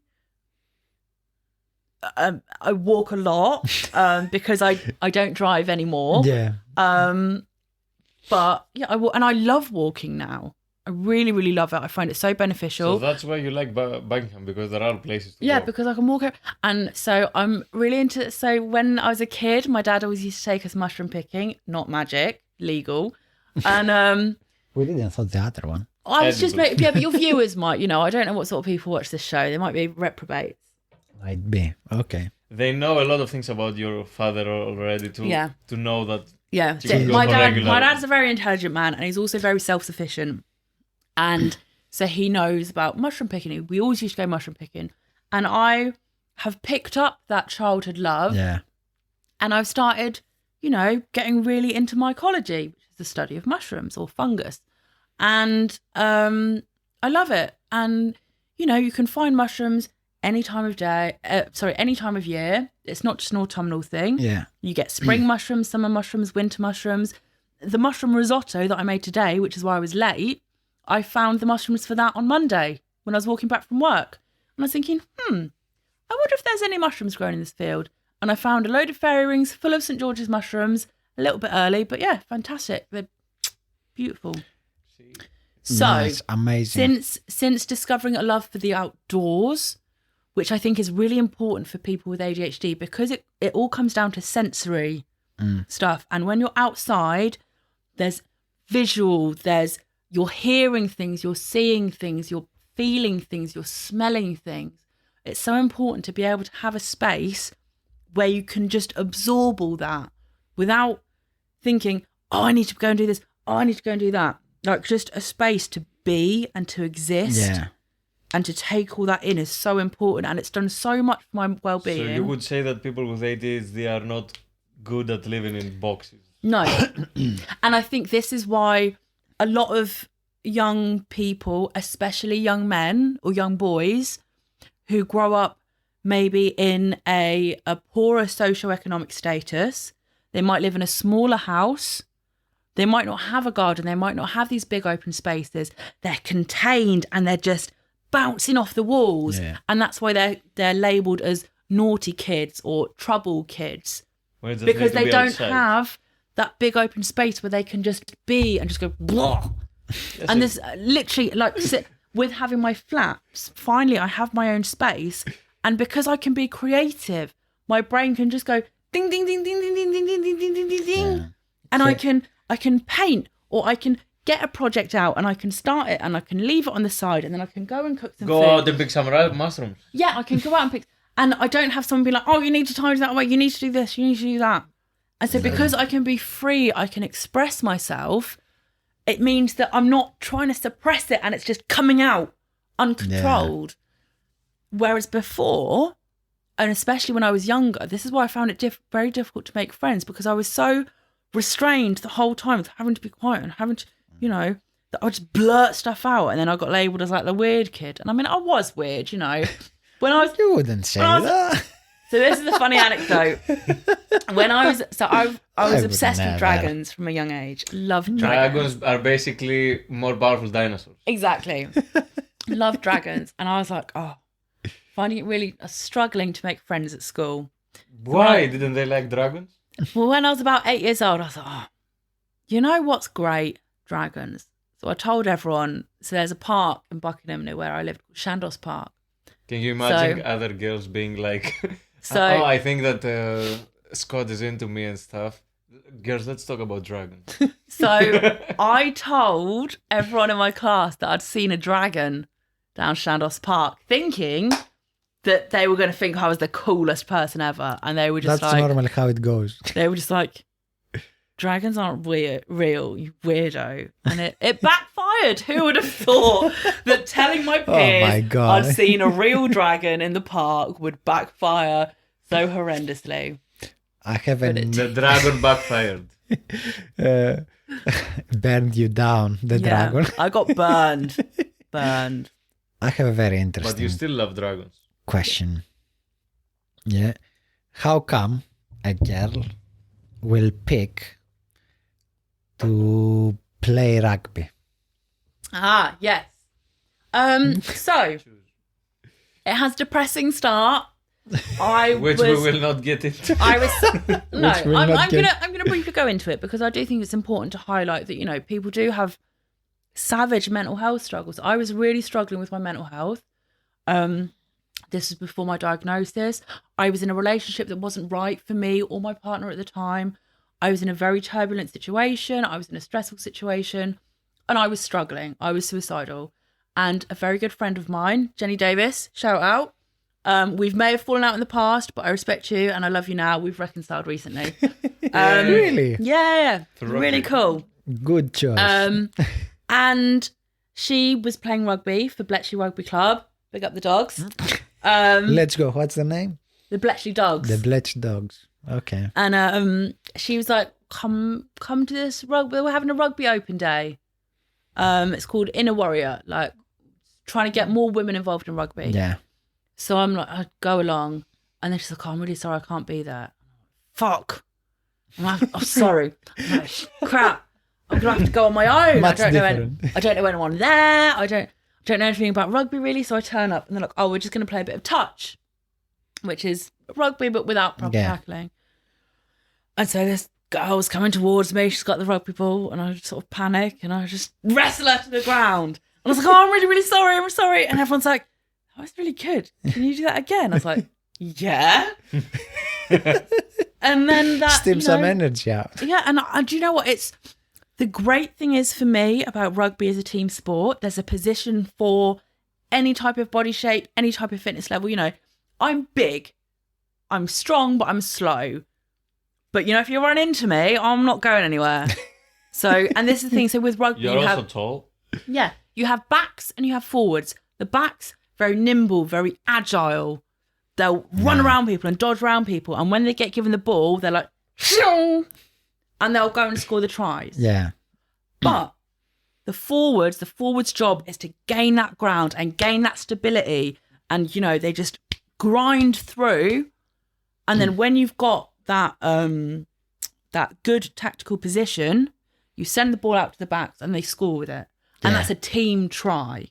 I walk a lot because I don't drive anymore. Yeah. But yeah, and I love walking now. I really, really love it. I find it so beneficial. So that's why you like Buckingham, because there are places to Yeah, go. because I can walk. And so I'm really into it. So when I was a kid, my dad always used to take us mushroom picking, not magic, legal. And we didn't thought the other one. I was just but your viewers might, I don't know what sort of people watch this show. They might be reprobates. Might be. Okay. They know a lot of things about your father already to know that. Yeah, So my dad's a very intelligent man, and he's also very self-sufficient. And so he knows about mushroom picking. We always used to go mushroom picking. And I have picked up that childhood love. Yeah. And I've started, getting really into mycology, which is the study of mushrooms or fungus. And I love it. And, you can find mushrooms any time of day, any time of year. It's not just an autumnal thing. Yeah. You get spring mushrooms, summer mushrooms, winter mushrooms. The mushroom risotto that I made today, which is why I was late, I found the mushrooms for that on Monday when I was walking back from work. And I was thinking, I wonder if there's any mushrooms growing in this field. And I found a load of fairy rings full of St. George's mushrooms, a little bit early, but yeah, fantastic. They're beautiful. So, nice, amazing. Since discovering a love for the outdoors, which I think is really important for people with ADHD, because it all comes down to sensory stuff. And when you're outside, there's visual, you're hearing things, you're seeing things, you're feeling things, you're smelling things. It's so important to be able to have a space where you can just absorb all that without thinking, oh, I need to go and do this, oh, I need to go and do that. Like, just a space to be and to exist and to take all that in is so important, and it's done so much for my well-being. So you would say that people with ADHD are not good at living in boxes? No. And I think this is why a lot of young people, especially young men or young boys who grow up maybe in a poorer socioeconomic status, they might live in a smaller house, they might not have a garden, they might not have these big open spaces, they're contained and they're just bouncing off the walls. Yeah. And that's why they're labelled as naughty kids or trouble kids, because they don't have that big open space where they can just be and just go blah. And this literally, like, with having my flaps, finally I have my own space, and because I can be creative, my brain can just go ding ding ding ding ding ding ding ding ding ding ding ding, and I can paint, or I can get a project out and I can start it and I can leave it on the side, and then I can go and cook some food. Go out and pick some mushrooms. Yeah, I can go out and pick, and I don't have someone be like, oh, you need to tidy that away, you need to do this, you need to do that. And so because I can be free, I can express myself, it means that I'm not trying to suppress it and it's just coming out uncontrolled. Yeah. Whereas before, and especially when I was younger, this is why I found it very difficult to make friends, because I was so restrained the whole time, having to be quiet and having to, that I would just blurt stuff out, and then I got labelled as like the weird kid. And I mean, I was weird, When I was, you wouldn't say that. So this is a funny anecdote. When I was obsessed with dragons from a young age. Loved dragons. Dragons are basically more powerful dinosaurs. Exactly. Love dragons. And I was like, finding it really struggling to make friends at school. Why didn't they like dragons? Well, when I was about 8 years old, I was like, you know what's great? Dragons. So I told everyone, so there's a park in Buckingham near where I lived called Chandos Park. Can you imagine other girls being like, so I think that Scott is into me and stuff. Girls, let's talk about dragons. So I told everyone in my class that I'd seen a dragon down Chandos Park, thinking that they were going to think I was the coolest person ever. And they were just That's normally how it goes. They were just like, dragons aren't real, you weirdo. And it backfired. Who would have thought that telling my peers I'd seen a real dragon in the park would backfire so horrendously? I haven't. The dragon backfired. Burned you down, the dragon. I got burned. I have a very interesting But you still love dragons. question. Yeah. How come a girl will pick to play rugby? Yes. So it has depressing start. Which we will not get into. I'm gonna briefly go into it because I do think it's important to highlight that, you know, people do have savage mental health struggles. I was really struggling with my mental health. This was before my diagnosis. I was in a relationship that wasn't right for me or my partner at the time. I was in a very turbulent situation. I was in a stressful situation and I was struggling. I was suicidal. And a very good friend of mine, Jenny Davis, shout out. We may have fallen out in the past, but I respect you and I love you now. We've reconciled recently. Really? Yeah. Really cool. Good choice. And she was playing rugby for Bletchley Rugby Club. Big up the dogs. Let's go. What's the name? The Bletchley Dogs. The Bletchley Dogs. Okay. And she was like, come to this rugby. We're having a rugby open day. It's called Inner Warrior, like trying to get more women involved in rugby. Yeah. So I'm like, I'd go along. And then she's like, I'm really sorry, I can't be there. Fuck. I'm sorry. I'm like, crap. I'm gonna have to go on my own. I don't know anyone there. I don't know anything about rugby really. So I turn up and they're like, oh, we're just gonna play a bit of touch, which is rugby but without proper tackling. And so this girl's coming towards me. She's got the rugby ball, and I just sort of panic and I just wrestle her to the ground. And I was like, oh, I'm really, really sorry. I'm sorry. And everyone's like, that was really good. Can you do that again? I was like, yeah. And then that Stim some energy out. Yeah, and do you know what? It's the great thing is for me about rugby as a team sport, there's a position for any type of body shape, any type of fitness level. You know, I'm big, I'm strong, but I'm slow. But you know, if you run into me, I'm not going anywhere. So, and this is the thing. So with rugby, you're also tall. Yeah, you have backs and you have forwards. The backs, very nimble, very agile. They'll run around people and dodge around people. And when they get given the ball, they're like, Shoo! And they'll go and score the tries. Yeah. But the forwards' job is to gain that ground and gain that stability. And, you know, they just grind through. And then when you've got that good tactical position, you send the ball out to the backs and they score with it. And that's a team try.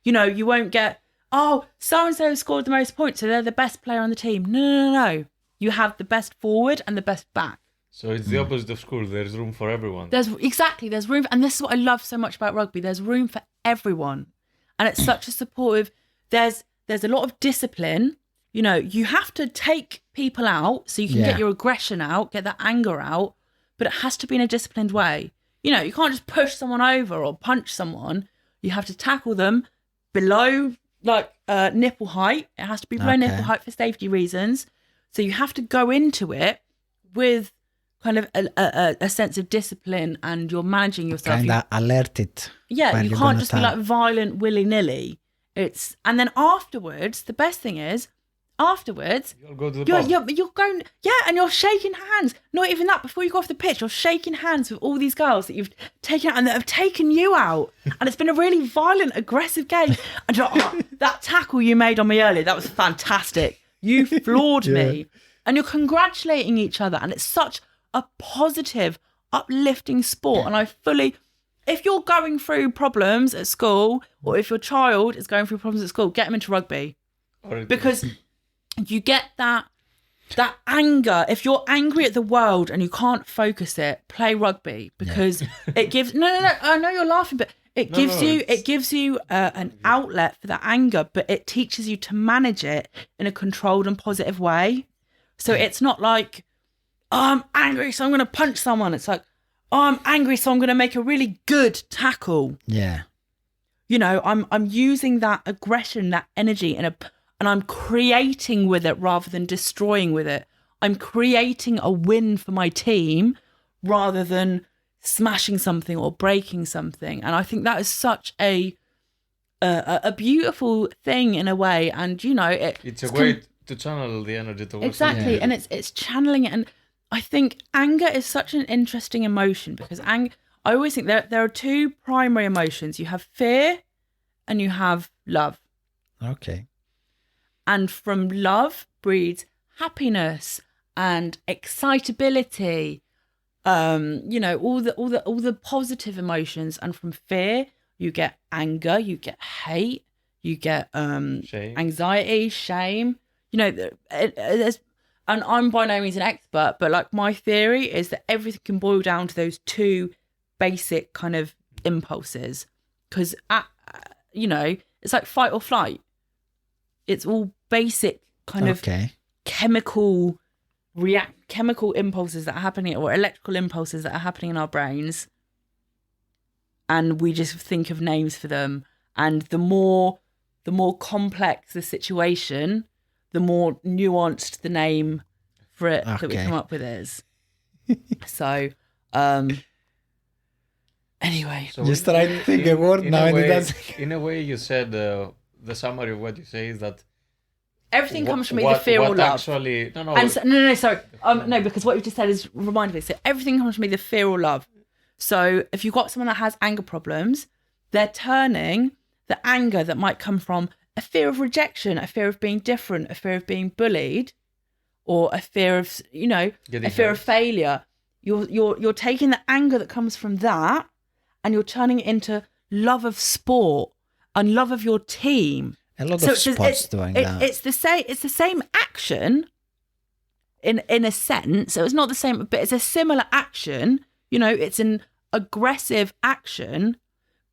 You know, you won't get, oh, so-and-so scored the most points, so they're the best player on the team. No. You have the best forward and the best back. So it's the opposite of school. There's room for everyone. There's room. And this is what I love so much about rugby. There's room for everyone. And it's such a supportive, there's a lot of discipline. You know, you have to take people out so you can get your aggression out, get that anger out, but it has to be in a disciplined way. You know, you can't just push someone over or punch someone. You have to tackle them below nipple height. It has to be below nipple height for safety reasons. So you have to go into it with kind of a sense of discipline, and you're managing yourself. Kind of alerted. Yeah, you can't just be like violent willy-nilly. And then afterwards, the best thing is, you'll go to the pub. You're going, and you're shaking hands. Not even that, before you go off the pitch, you're shaking hands with all these girls that you've taken out and that have taken you out. And it's been a really violent, aggressive game. And you're like, oh, that tackle you made on me earlier, that was fantastic. You floored me. And you're congratulating each other. And it's such a positive, uplifting sport. And I fully if you're going through problems at school, or if your child is going through problems at school, get them into rugby. Because you get that anger. If you're angry at the world and you can't focus it, play rugby, because it gives no. I know you're laughing, but it gives you an outlet for that anger, but it teaches you to manage it in a controlled and positive way. So it's not like, oh, I'm angry, so I'm going to punch someone. It's like, oh, I'm angry, so I'm going to make a really good tackle. Yeah. You know, I'm using that aggression, that energy, and I'm creating with it rather than destroying with it. I'm creating a win for my team rather than smashing something or breaking something. And I think that is such a beautiful thing in a way. And, you know, it's a way to channel the energy towards exactly. something. And it's channeling it. And I think anger is such an interesting emotion, because I always think there are two primary emotions. You have fear and you have love. Okay. And from love breeds happiness and excitability, you know, all the positive emotions. And from fear, you get anger, you get hate, you get anxiety, shame. You know, there's, and I'm by no means an expert, but like my theory is that everything can boil down to those two basic kind of impulses. Because, you know, it's like fight or flight. It's all basic kind of chemical impulses that are happening, or electrical impulses that are happening in our brains, and we just think of names for them. And the more complex the situation, the more nuanced the name for it that we come up with is. So anyway, so just try to think a word now, and it doesn't. In a way, you said the summary of what you say is that everything comes from either fear or love. Actually, no, sorry. No, because what you've just said is reminded me. So everything comes from either fear or love. So if you've got someone that has anger problems, they're turning the anger that might come from a fear of rejection, a fear of being different, a fear of being bullied, or a fear of, you know, a fear of failure. You're taking the anger that comes from that, and you're turning it into love of sport and love of your team. A lot of sports doing that. It's the same action in a sense. So it's not the same, but it's a similar action. You know, it's an aggressive action,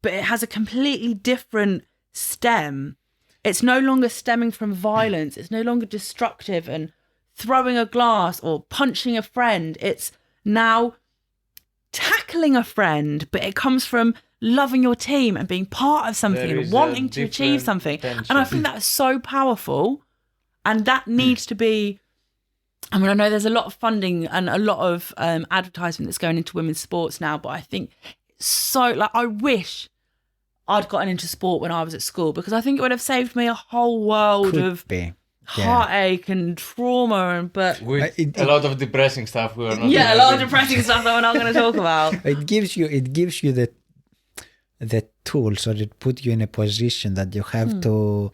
but it has a completely different stem. It's no longer stemming from violence. It's no longer destructive and throwing a glass or punching a friend. It's now tackling a friend, but it comes from loving your team and being part of something and wanting to achieve something. Tension. And I think that is so powerful. And that needs to be, I mean, I know there's a lot of funding and a lot of advertisement that's going into women's sports now, but I think so, like, I wish I'd gotten into sport when I was at school, because I think it would have saved me a whole world of heartache and trauma, but with a lot of depressing stuff we are not. Yeah, a lot of depressing stuff that we're not going to talk about. It gives you the tools, or it put you in a position that you have to,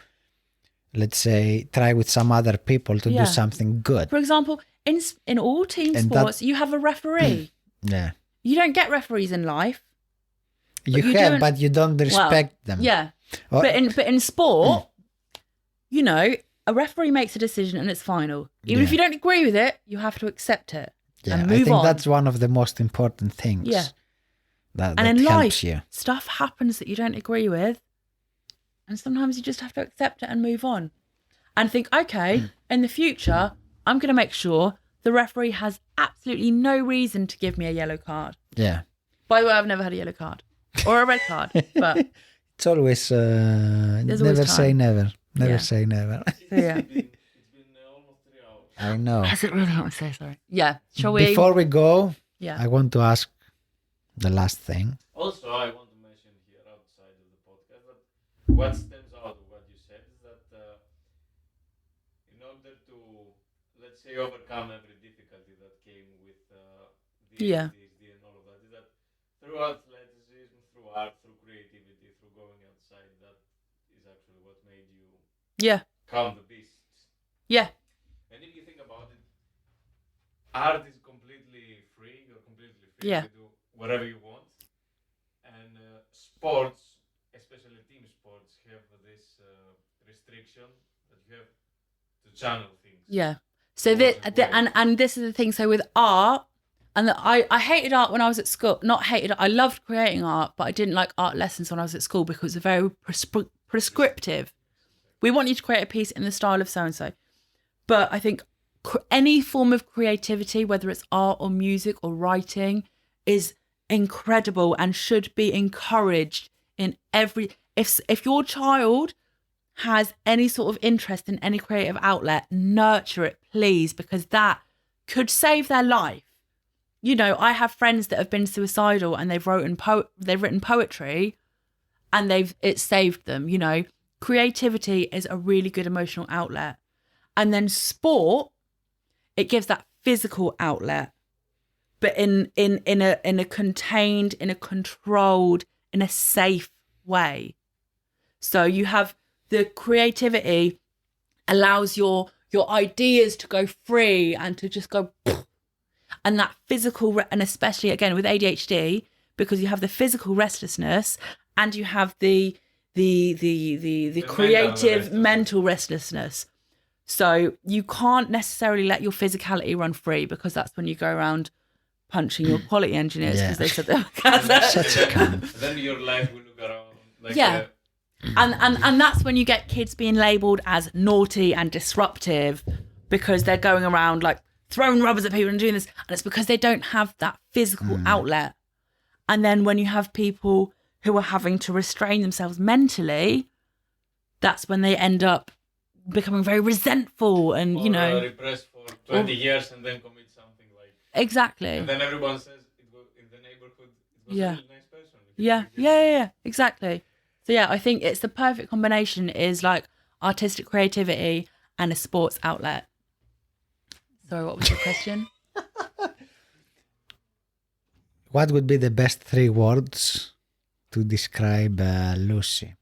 let's say, try with some other people to do something good. For example, in all team sports, you have a referee. Yeah. You don't get referees in life. But you don't respect them. Yeah. Or, but in sport, you know, a referee makes a decision and it's final. Even if you don't agree with it, you have to accept it and move on. I think that's one of the most important things. Yeah. That in helps life, you. Stuff happens that you don't agree with, and sometimes you just have to accept it and move on. And think, okay, in the future, I'm going to make sure the referee has absolutely no reason to give me a yellow card. Yeah. By the way, I've never had a yellow card or a red card, but it's always never say never. Never say never. Yeah. It's been almost 3 hours. I know. Has it really? Not to say sorry. Yeah. Shall we? Before we go, yeah, I want to ask the last thing. Also, I want to mention here outside of the podcast that what stems out of what you said is that in order to, let's say, overcome every difficulty that came with the ADHD and all of that, is that through athleticism, through art, through creativity, through going outside, that is actually what made you calm the beasts. Yeah. And if you think about it, art is completely free. You're completely free to do whatever you want. And sports, especially team sports, have this restriction that you have to channel things. Yeah. So and this is the thing. So with art, and I hated art when I was at school. Not hated. I loved creating art, but I didn't like art lessons when I was at school because it's very prescriptive. We want you to create a piece in the style of so and so. But I think any form of creativity, whether it's art or music or writing, is incredible and should be encouraged in every. If your child has any sort of interest in any creative outlet, nurture it, please, because that could save their life. You know, I have friends that have been suicidal and they've written poetry, and it saved them. You know, creativity is a really good emotional outlet, and then sport, it gives that physical outlet, but in a contained, in a controlled, in a safe way. So you have the creativity allows your ideas to go free and to just go, and that physical, and especially again with ADHD, because you have the physical restlessness and you have the creative mental restlessness. So you can't necessarily let your physicality run free, because that's when you go around punching your quality engineers because they said they were Such a cunt. Then your life will look around like and that's when you get kids being labelled as naughty and disruptive because they're going around like throwing rubbers at people and doing this, and it's because they don't have that physical outlet. And then when you have people who are having to restrain themselves mentally, that's when they end up becoming very resentful and repressed for 20 years and then commit something like exactly. And then everyone says in the neighborhood it was a really nice person. Yeah, exactly. So yeah, I think it's the perfect combination is like artistic creativity and a sports outlet. Sorry, what was your question? What would be the best 3 words to describe Lucy?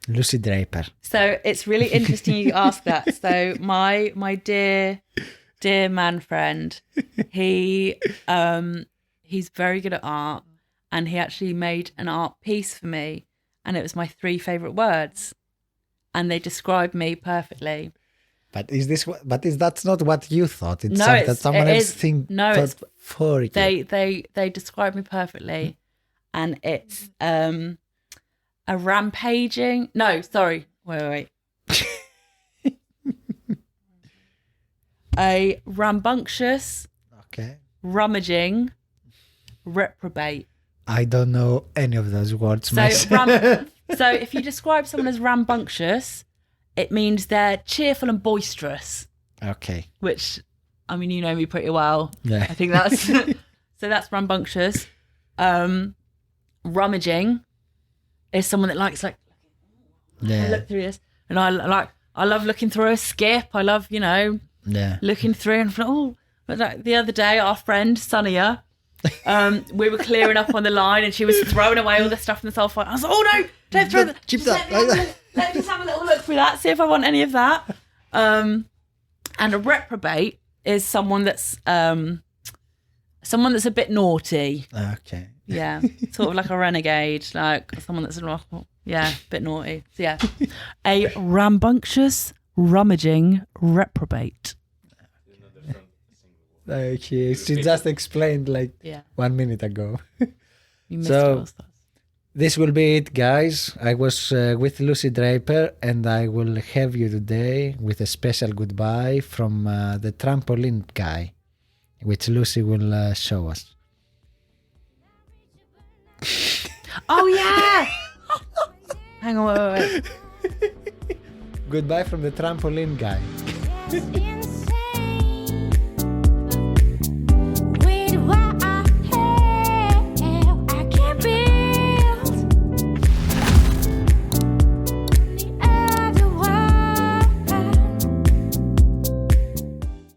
Lucy Draper. So it's really interesting you ask that. So my dear man friend, he's very good at art, and he actually made an art piece for me, and it was my 3 favourite words, and they describe me perfectly. But that's not what you thought? It's something that someone else thought for you. They describe me perfectly, and it's a rampaging. No, sorry. Wait. A rambunctious, rummaging, reprobate. I don't know any of those words myself. So if you describe someone as rambunctious, it means they're cheerful and boisterous. Okay. Which, I mean, you know me pretty well. Yeah. I think that's so that's rambunctious. Rummaging is someone that likes I look through this, and I love looking through a skip. I love looking through and but like the other day, our friend Sonia, we were clearing up on the line, and she was throwing away all the stuff in the sulfite. I was like, oh no, don't throw that. Let me just have a little look through that, see if I want any of that. And a reprobate is someone that's a bit naughty. Okay. Yeah, sort of like a renegade, like someone that's a bit naughty. So yeah, a rambunctious, rummaging reprobate. Okay, she just explained 1 minute ago. You missed all stuff. This will be it, guys. I was with Lucy Draper, and I will have you today with a special goodbye from the trampoline guy, which Lucy will show us. Oh yeah! Hang on, wait. Goodbye from the trampoline guy.